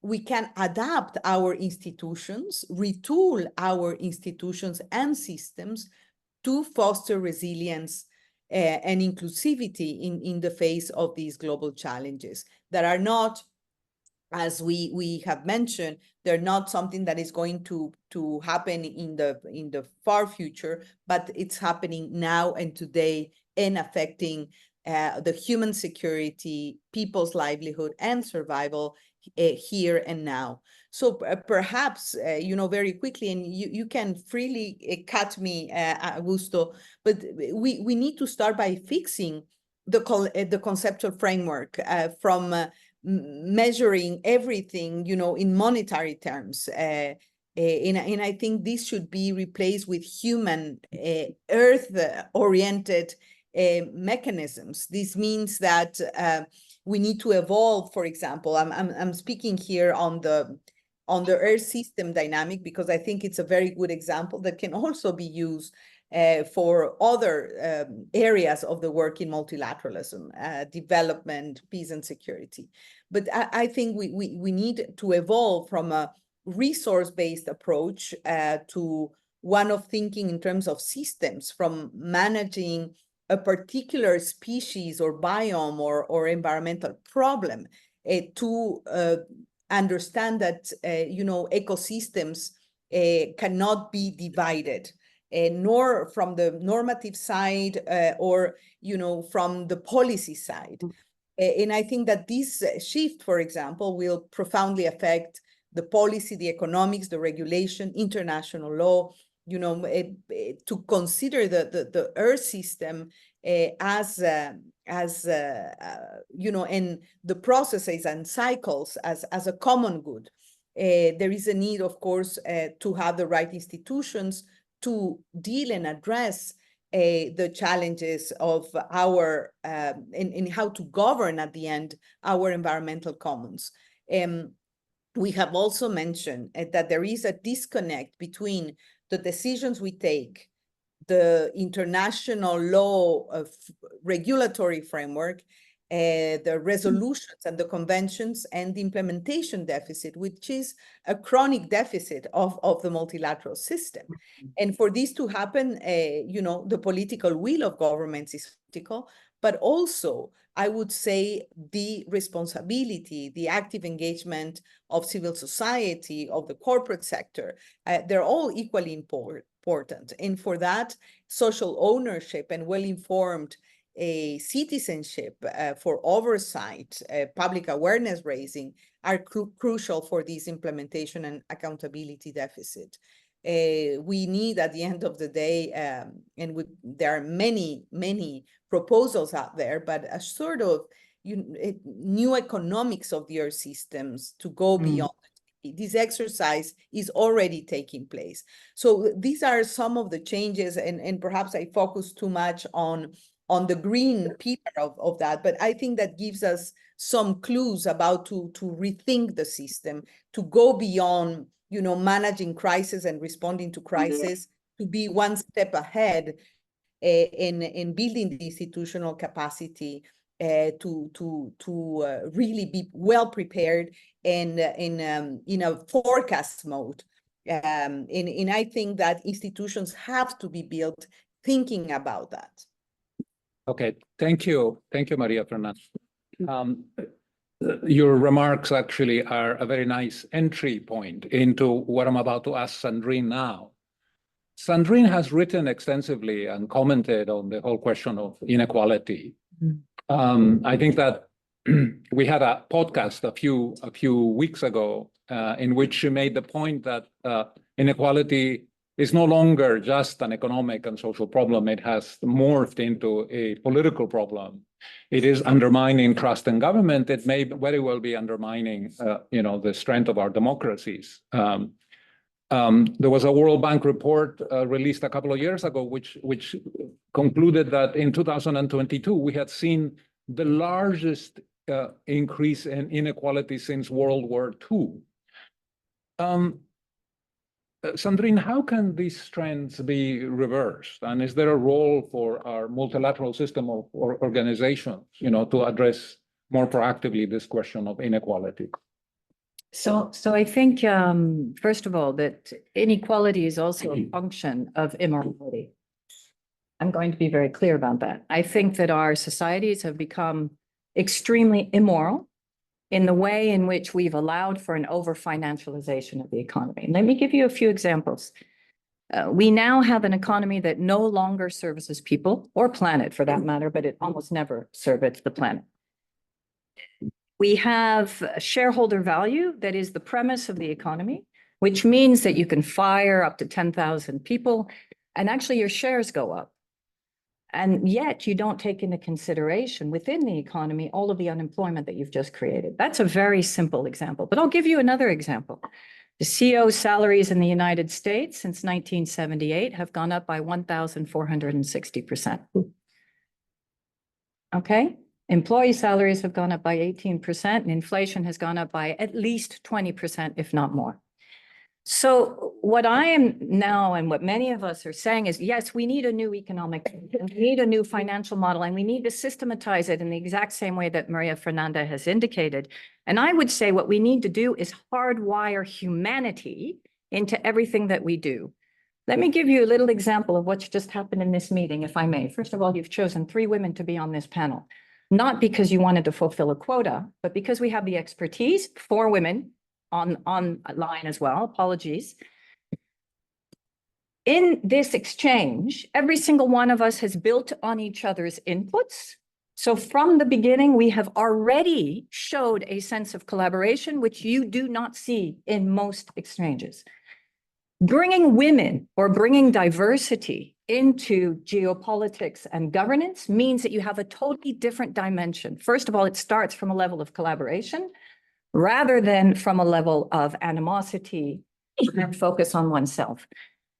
we can adapt our institutions, retool our institutions and systems to foster resilience and inclusivity in the face of these global challenges that are not, as we have mentioned, they're not something that is going to happen in the far future, but it's happening now and today and affecting the human security, people's livelihood and survival here and now. So perhaps, very quickly, and you can freely cut me, Augusto, but we need to start by fixing the conceptual framework from measuring everything, in monetary terms. And I think this should be replaced with human, earth-oriented mechanisms. This means that we need to evolve. For example, I'm speaking here on the Earth system dynamic because I think it's a very good example that can also be used for other areas of the work in multilateralism, development, peace and security. But I think we need to evolve from a resource-based approach to one of thinking in terms of systems, from managing a particular species or biome or environmental problem to understand that, ecosystems cannot be divided, nor from the normative side or, from the policy side. And I think that this shift, for example, will profoundly affect the policy, the economics, the regulation, international law, to consider the Earth system as and the processes and cycles as a common good. There is a need, of course, to have the right institutions to deal and address the challenges of our in how to govern at the end our environmental commons. We have also mentioned that there is a disconnect between the decisions we take, the international law of regulatory framework, the resolutions and the conventions, and the implementation deficit, which is a chronic deficit of the multilateral system. And for this to happen, the political will of governments is critical, but also, I would say, the responsibility, the active engagement of civil society, of the corporate sector, they're all equally important. And for that, social ownership and well-informed citizenship for oversight, public awareness raising are crucial for this implementation and accountability deficit. We need, at the end of the day, there are many proposals out there, but a sort of new economics of the Earth systems to go beyond. This exercise is already taking place. So these are some of the changes, and perhaps I focus too much on the green pillar of that, but I think that gives us some clues about to rethink the system, to go beyond, managing crisis and responding to crisis, to be one step ahead in building the institutional capacity to really be well prepared and in a forecast mode. And I think that institutions have to be built thinking about that. Okay, thank you. Thank you, Maria Fernanda. Your remarks actually are a very nice entry point into what I'm about to ask Sandrine now. Sandrine has written extensively and commented on the whole question of inequality. I think that we had a podcast a few weeks ago in which she made the point that inequality is no longer just an economic and social problem. It has morphed into a political problem. It is undermining trust in government. It may very well be undermining, the strength of our democracies. There was a World Bank report released a couple of years ago, which concluded that in 2022 we had seen the largest increase in inequality since World War II. Sandrine, how can these trends be reversed? And is there a role for our multilateral system of organizations, to address more proactively this question of inequality? So I think, first of all, that inequality is also a function of immorality. I'm going to be very clear about that. I think that our societies have become extremely immoral in the way in which we've allowed for an over-financialization of the economy. And let me give you a few examples. We now have an economy that no longer services people or planet for that matter, but it almost never serves the planet. We have shareholder value that is the premise of the economy, which means that you can fire up to 10,000 people and actually your shares go up. And yet you don't take into consideration within the economy all of the unemployment that you've just created. That's a very simple example, but I'll give you another example. The CEO salaries in the United States since 1978 have gone up by 1,460%. okay? Employee salaries have gone up by 18%, and inflation has gone up by at least 20%, if not more. So what I am now, and what many of us are saying is, yes, we need a new economic, and we need a new financial model, and we need to systematize it in the exact same way that Maria Fernanda has indicated. And I would say what we need to do is hardwire humanity into everything that we do. Let me give you a little example of what's just happened in this meeting, if I may. First of all, you've chosen 3 women to be on this panel, not because you wanted to fulfill a quota, but because we have the expertise, 4 women online as well, apologies. In this exchange, every single one of us has built on each other's inputs. So from the beginning, we have already showed a sense of collaboration, which you do not see in most exchanges. Bringing women or bringing diversity into geopolitics and governance means that you have a totally different dimension. First of all, it starts from a level of collaboration rather than from a level of animosity and focus on oneself.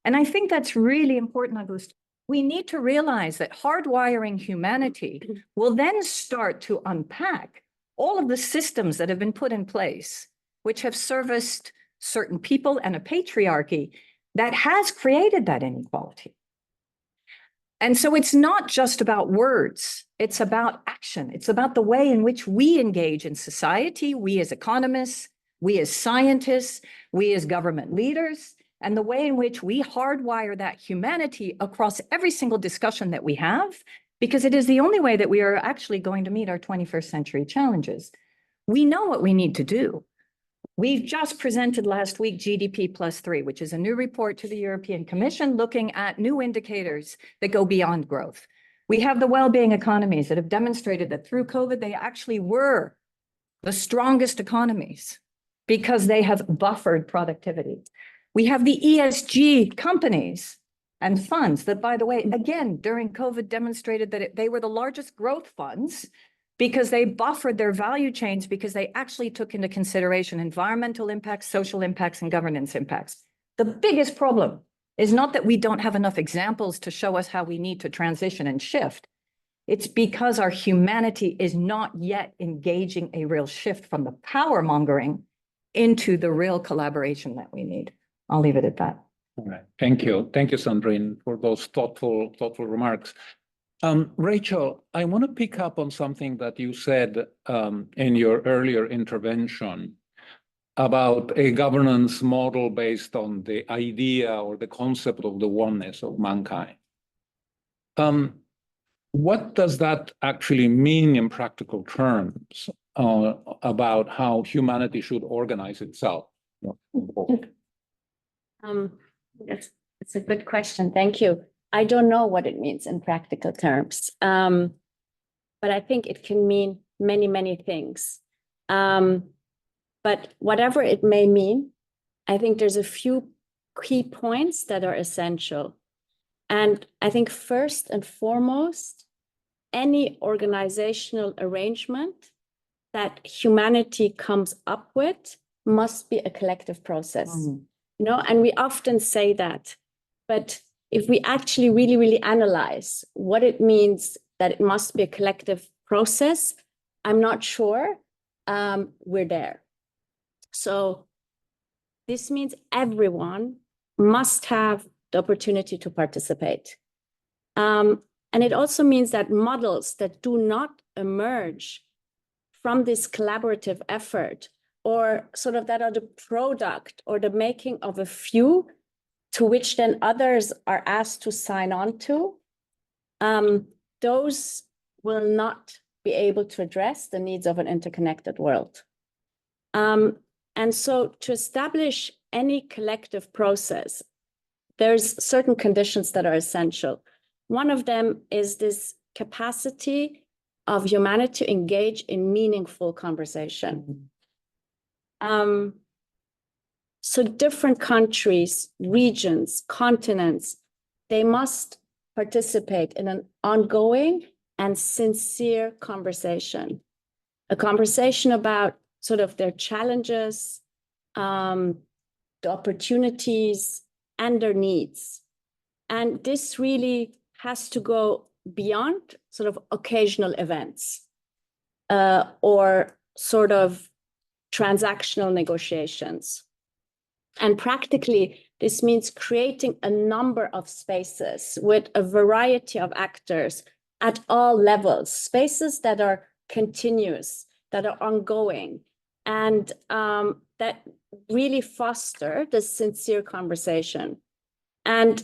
And I think that's really important, Augusto. We need to realize that hardwiring humanity will then start to unpack all of the systems that have been put in place, which have serviced certain people and a patriarchy that has created that inequality. And so it's not just about words, it's about action. It's about the way in which we engage in society, we as economists, we as scientists, we as government leaders, and the way in which we hardwire that humanity across every single discussion that we have, because it is the only way that we are actually going to meet our 21st century challenges. We know what we need to do. We've just presented last week GDP +3, which is a new report to the European Commission looking at new indicators that go beyond growth. We have the well-being economies that have demonstrated that through COVID, they actually were the strongest economies because they have buffered productivity. We have the ESG companies and funds that, by the way, again, during COVID demonstrated that they were the largest growth funds because they buffered their value chains because they actually took into consideration environmental impacts, social impacts, and governance impacts. The biggest problem is not that we don't have enough examples to show us how we need to transition and shift. It's because our humanity is not yet engaging a real shift from the power mongering into the real collaboration that we need. I'll leave it at that. All right. Thank you. Thank you, Sandrine, for those thoughtful remarks. Rachel, I want to pick up on something that you said in your earlier intervention about a governance model based on the idea or the concept of the oneness of mankind. What does that actually mean in practical terms about how humanity should organize itself? It's a good question. Thank you. I don't know what it means in practical terms, but I think it can mean many, many things. But whatever it may mean, I think there's a few key points that are essential. And I think first and foremost, any organizational arrangement that humanity comes up with must be a collective process. You know, and we often say that, but if we actually really analyze what it means that it must be a collective process, I'm not sure we're there. So this means everyone must have the opportunity to participate. And it also means that models that do not emerge from this collaborative effort or sort of that are the product or the making of a few to which then others are asked to sign on to, those will not be able to address the needs of an interconnected world. And so to establish any collective process, there's certain conditions that are essential. One of them is this capacity of humanity to engage in meaningful conversation. So different countries, regions, continents, they must participate in an ongoing and sincere conversation. A conversation about sort of their challenges, the opportunities, and their needs. And this really has to go beyond sort of occasional events or sort of transactional negotiations. And practically, this means creating a number of spaces with a variety of actors at all levels, spaces that are continuous, that are ongoing, and that really foster this sincere conversation. And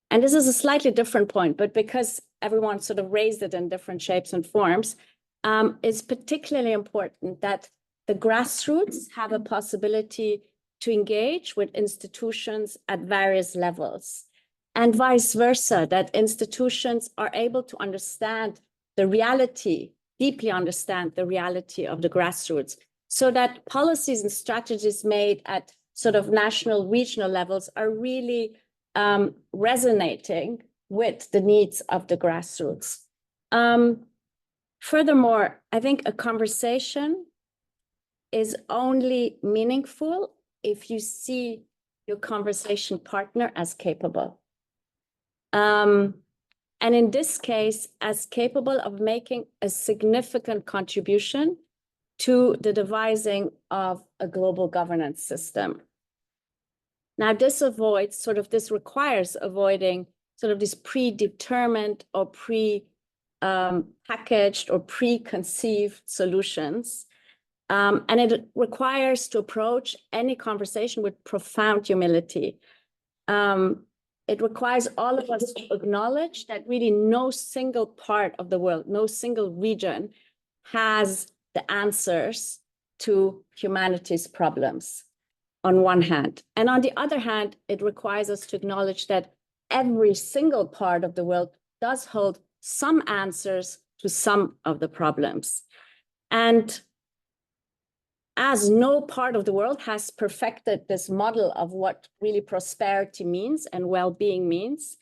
this is a slightly different point, but because everyone sort of raised it in different shapes and forms, it's particularly important that the grassroots have a possibility to engage with institutions at various levels, and vice versa, that institutions are able to understand the reality, deeply understand the reality of the grassroots, so that policies and strategies made at sort of national, regional levels are really resonating with the needs of the grassroots. Furthermore, I think a conversation is only meaningful if you see your conversation partner as capable. And in this case, as capable of making a significant contribution to the devising of a global governance system. Now, this requires avoiding sort of this predetermined or packaged or preconceived solutions. And it requires to approach any conversation with profound humility. It requires all of us to acknowledge that really no single part of the world, no single region has the answers to humanity's problems on one hand. And on the other hand, it requires us to acknowledge that every single part of the world does hold some answers to some of the problems. And as no part of the world has perfected this model of what really prosperity means and well-being means,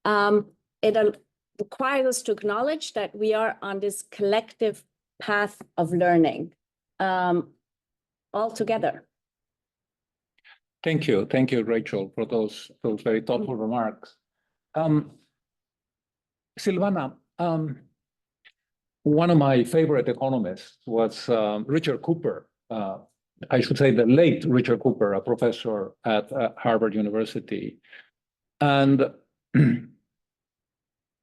it requires us to acknowledge that we are on this collective path of learning all together. Thank you, Rachel, for those very thoughtful remarks. Silvana, one of my favorite economists was Richard Cooper. I should say the late Richard Cooper, a professor at Harvard University. And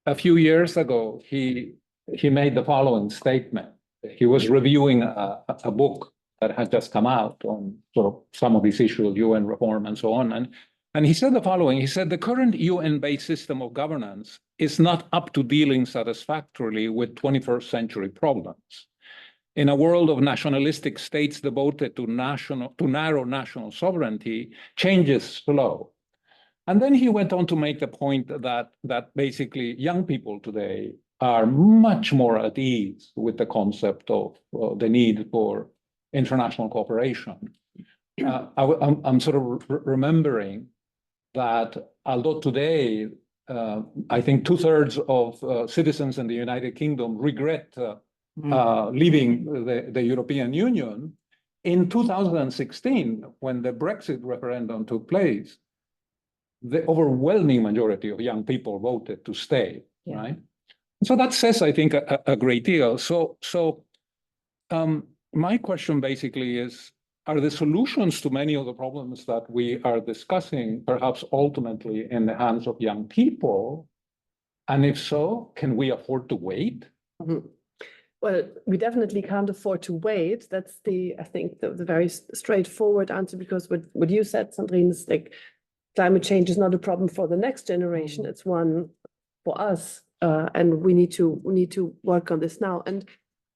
a few years ago, he made the following statement. He was reviewing a book that had just come out on sort of some of these issues, UN reform and so on. And he said the following. He said, the current UN-based system of governance is not up to dealing satisfactorily with 21st century problems. In a world of nationalistic states devoted to narrow national sovereignty, change is slow. And then he went on to make the point that basically young people today are much more at ease with the concept of the need for international cooperation. I'm sort of remembering that although today, I think 2/3 of citizens in the United Kingdom regret leaving the European Union, in 2016, when the Brexit referendum took place, the overwhelming majority of young people voted to stay, right? So that says, I think, a great deal. So my question basically is, are the solutions to many of the problems that we are discussing perhaps ultimately in the hands of young people? And if so, can we afford to wait? Mm-hmm. Well, we definitely can't afford to wait. That's I think, the very straightforward answer, because what you said, Sandrine, is like climate change is not a problem for the next generation. It's one for us, and we need to work on this now. And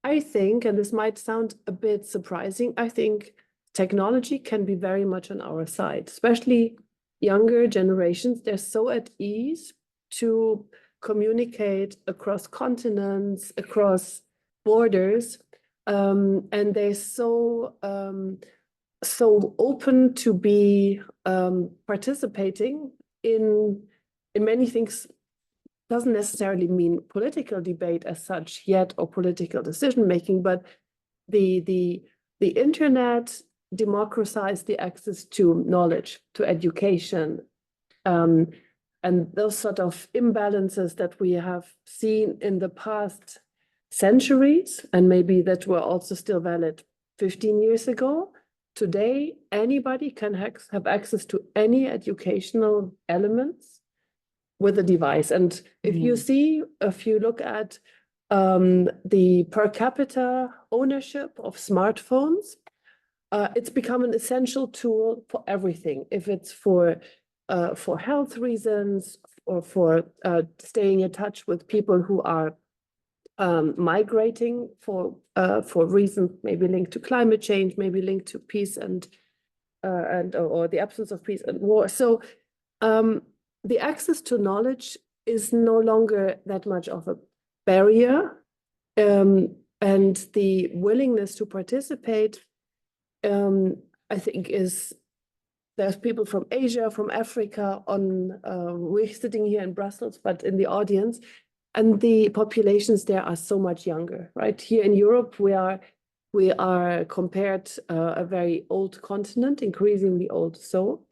I think, and this might sound a bit surprising, I think technology can be very much on our side, especially younger generations. They're so at ease to communicate across continents, across borders, and they're so open to be participating in many things. Doesn't necessarily mean political debate as such yet, or political decision making, but the internet democratized the access to knowledge, to education, And those sort of imbalances that we have seen in the past centuries, and maybe that were also still valid 15 years ago, today anybody can have access to any educational elements with a device. And if you look at the per capita ownership of smartphones, it's become an essential tool for everything. If it's for health reasons or for staying in touch with people who are migrating for reasons maybe linked to climate change, maybe linked to peace and or the absence of peace and war. So the access to knowledge is no longer that much of a barrier, and the willingness to participate, I think, there's people from Asia, from Africa we're sitting here in Brussels, but in the audience, and the populations there are so much younger, right? Here in Europe, we are compared a very old continent, increasingly old. So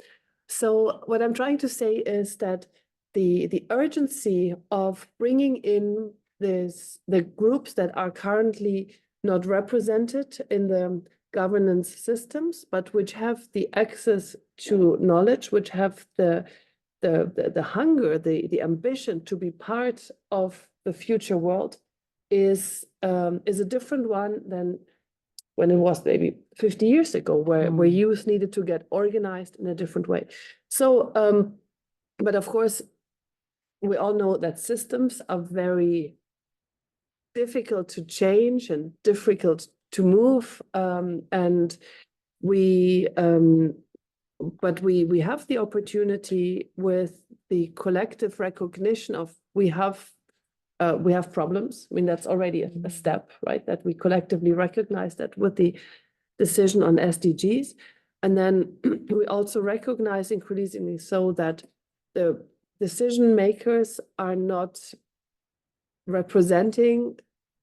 what I'm trying to say is that the urgency of bringing in the groups that are currently not represented in the governance systems, but which have the access to knowledge, which have the hunger, the ambition to be part of the future world, is a different one than when it was maybe 50 years ago, where youth needed to get organized in a different way. So, but of course, we all know that systems are very difficult to change and difficult to move, and but we have the opportunity with the collective recognition of we have problems. I mean, that's already a step, right? That we collectively recognize that with the decision on SDGs. And then we also recognize increasingly so that the decision makers are not representing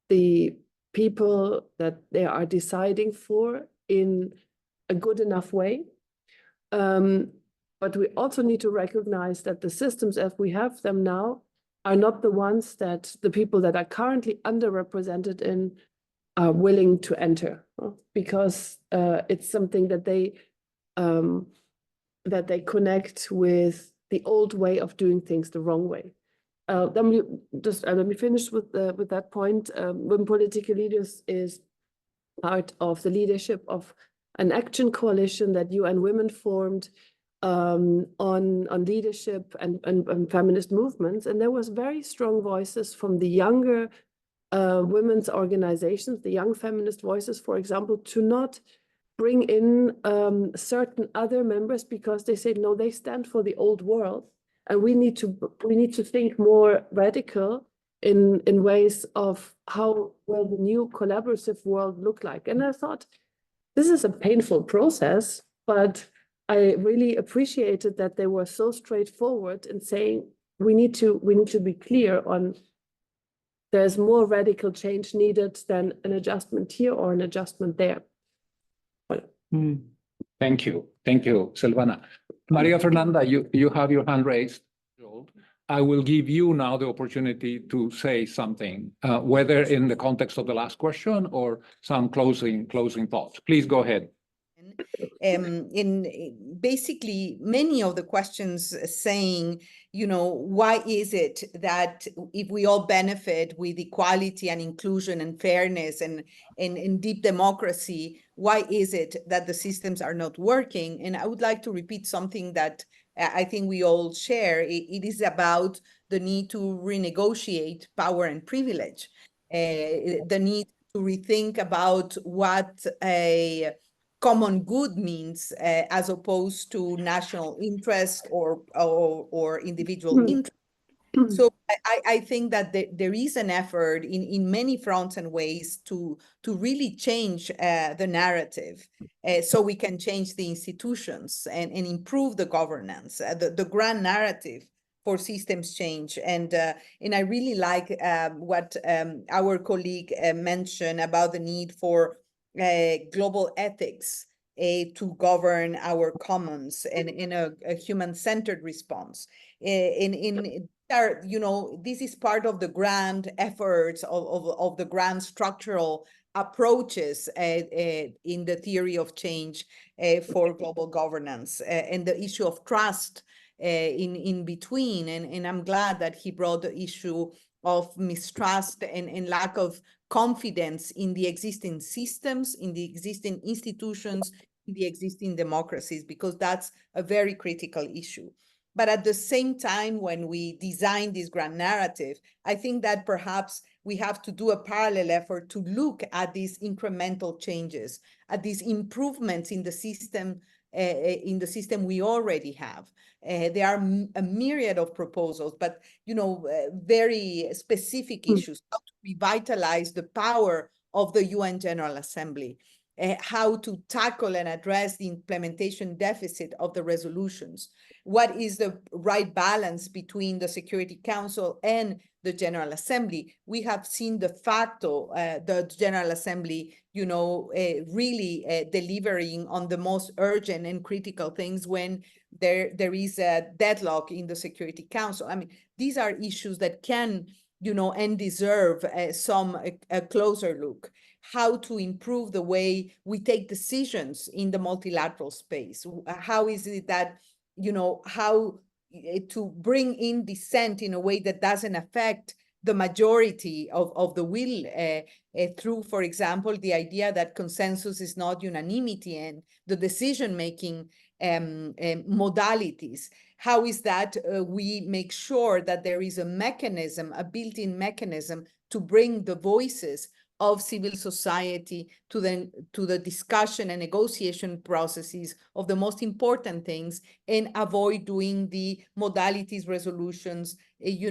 the people that they are deciding for in a good enough way. But we also need to recognize that the systems as we have them now are not the ones that the people that are currently underrepresented in are willing to enter, because it's something that they connect with the old way of doing things the wrong way. Let me finish with that point. Women Political Leaders is part of the leadership of an action coalition that UN Women formed on leadership and feminist movements, and there was very strong voices from the younger women's organizations, the young feminist voices, for example, to not bring in certain other members because they said no, they stand for the old world, and we need to think more radical in ways of how will the new collaborative world look like. And I thought this is a painful process, but I really appreciated that they were so straightforward in saying we need to be clear on there's more radical change needed than an adjustment here or an adjustment there. Thank you, Silvana. Maria Fernanda, you have your hand raised. I will give you now the opportunity to say something, whether in the context of the last question or some closing thoughts. Please go ahead. In basically many of the questions saying, why is it that if we all benefit with equality and inclusion and fairness and deep democracy, why is it that the systems are not working? And I would like to repeat something that I think we all share. It is about the need to renegotiate power and privilege, the need to rethink about what a common good means as opposed to national interest or individual interest. So I think that there is an effort in many fronts and ways to really change the narrative so we can change the institutions and improve the governance, the grand narrative for systems change. And I really like what our colleague mentioned about the need for global ethics to govern our commons and in a human-centered response. This is part of the grand efforts of the grand structural approaches in the theory of change for global governance, and the issue of trust in between. And I'm glad that he brought the issue of mistrust and lack of confidence in the existing systems, in the existing institutions, in the existing democracies, because that's a very critical issue. But at the same time, when we design this grand narrative, I think that perhaps we have to do a parallel effort to look at these incremental changes, at these improvements in the system we already have. There are a myriad of proposals, but very specific issues: how to revitalize the power of the UN General Assembly, how to tackle and address the implementation deficit of the resolutions, what is the right balance between the Security Council and the General Assembly. We have seen the General Assembly, really delivering on the most urgent and critical things when there is a deadlock in the Security Council. I mean, these are issues that can, and deserve a closer look. How to improve the way we take decisions in the multilateral space. How is it that, how to bring in dissent in a way that doesn't affect the majority of the will, through, for example, the idea that consensus is not unanimity and the decision-making modalities. How is that we make sure that there is a mechanism, a built-in mechanism to bring the voices of civil society to the discussion and negotiation processes of the most important things, and avoid doing the modalities resolutions, each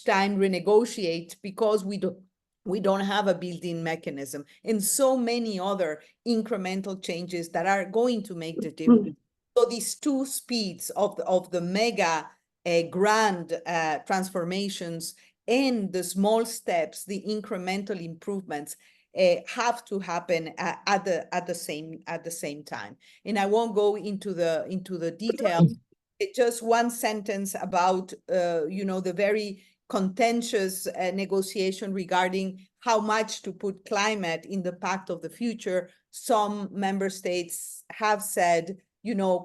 time renegotiate, because we don't have a built-in mechanism, and so many other incremental changes that are going to make the difference. So these two speeds of the mega grand transformations and the small steps, the incremental improvements, have to happen at the same time. And I won't go into the details. Just one sentence about the very contentious negotiation regarding how much to put climate in the Pact of the Future. Some member states have said,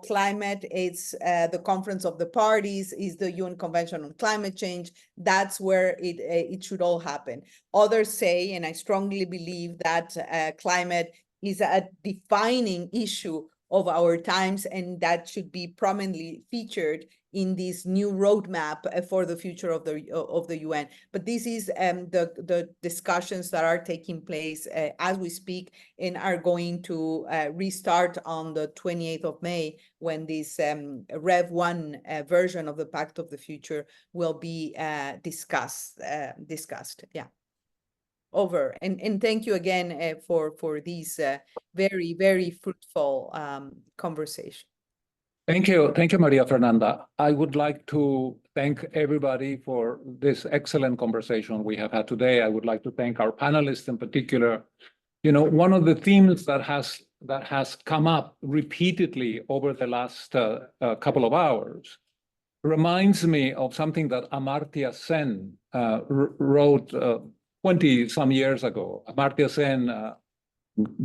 climate is the Conference of the Parties, is the UN Convention on Climate Change. That's where it should all happen. Others say, and I strongly believe, that climate is a defining issue of our times, and that should be prominently featured in this new roadmap for the future of the UN. But this is the discussions that are taking place as we speak, and are going to restart on the 28th of May, when this Rev 1 version of the Pact of the Future will be discussed. Yeah. Over. And thank you again for these very, very fruitful conversation. Thank you, Maria Fernanda. I would like to thank everybody for this excellent conversation we have had today. I would like to thank our panelists in particular. One of the themes that has come up repeatedly over the last couple of hours reminds me of something that Amartya Sen wrote 20-some years ago. Amartya Sen,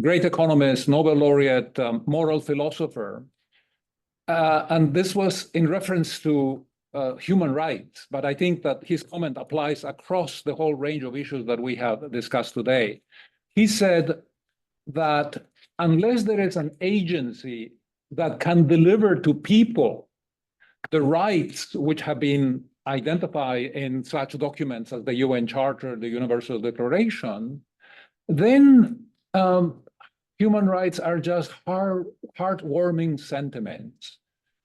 great economist, Nobel laureate, moral philosopher. And this was in reference to human rights, but I think that his comment applies across the whole range of issues that we have discussed today. He said that unless there is an agency that can deliver to people the rights which have been identified in such documents as the UN Charter, the Universal Declaration, then human rights are just heartwarming sentiments.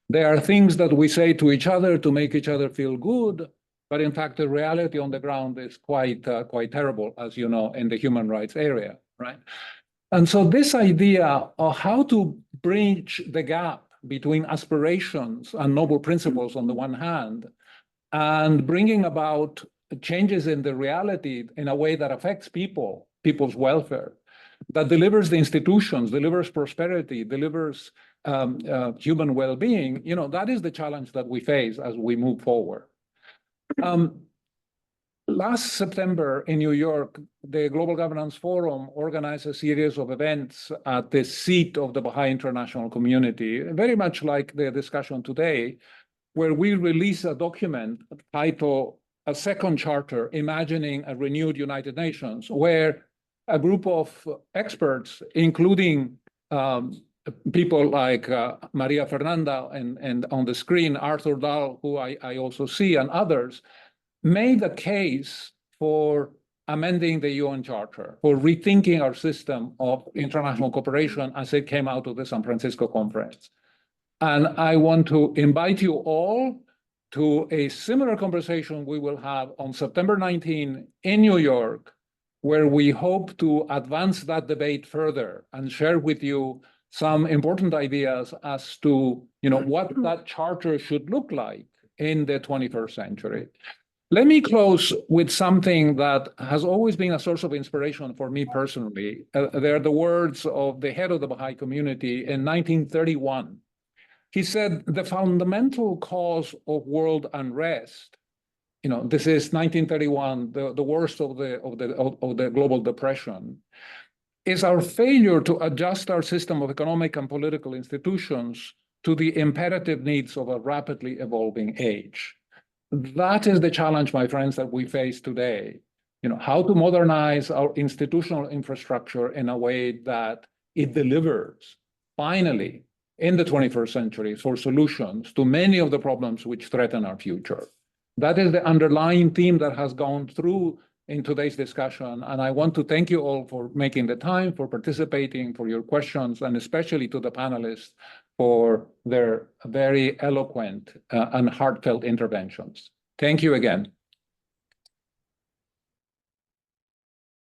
They are things that we say to each other to make each other feel good, but in fact, the reality on the ground is quite terrible, as you know, in the human rights area, right? And so this idea of how to bridge the gap between aspirations and noble principles on the one hand, and bringing about changes in the reality in a way that affects people's welfare, that delivers the institutions, delivers prosperity, delivers human well-being, that is the challenge that we face as we move forward. Last September in New York, the Global Governance Forum organized a series of events at the seat of the Baha'i international community, very much like the discussion today, where we released a document titled A Second Charter, Imagining a Renewed United Nations, where a group of experts, including people like Maria Fernanda and on the screen, Arthur Dahl, who I also see, and others, made a case for amending the UN Charter, for rethinking our system of international cooperation as it came out of the San Francisco conference. And I want to invite you all to a similar conversation we will have on September 19 in New York, where we hope to advance that debate further and share with you some important ideas as to what that charter should look like in the 21st century. Let me close with something that has always been a source of inspiration for me personally. They're the words of the head of the Baha'i community in 1931. He said, the fundamental cause of world unrest, this is 1931, the worst of the global depression, is our failure to adjust our system of economic and political institutions to the imperative needs of a rapidly evolving age. That is the challenge, my friends, that we face today. How to modernize our institutional infrastructure in a way that it delivers, finally, in the 21st century for solutions to many of the problems which threaten our future. That is the underlying theme that has gone through in today's discussion. And I want to thank you all for making the time, for participating, for your questions, and especially to the panelists for their very eloquent and heartfelt interventions. Thank you again.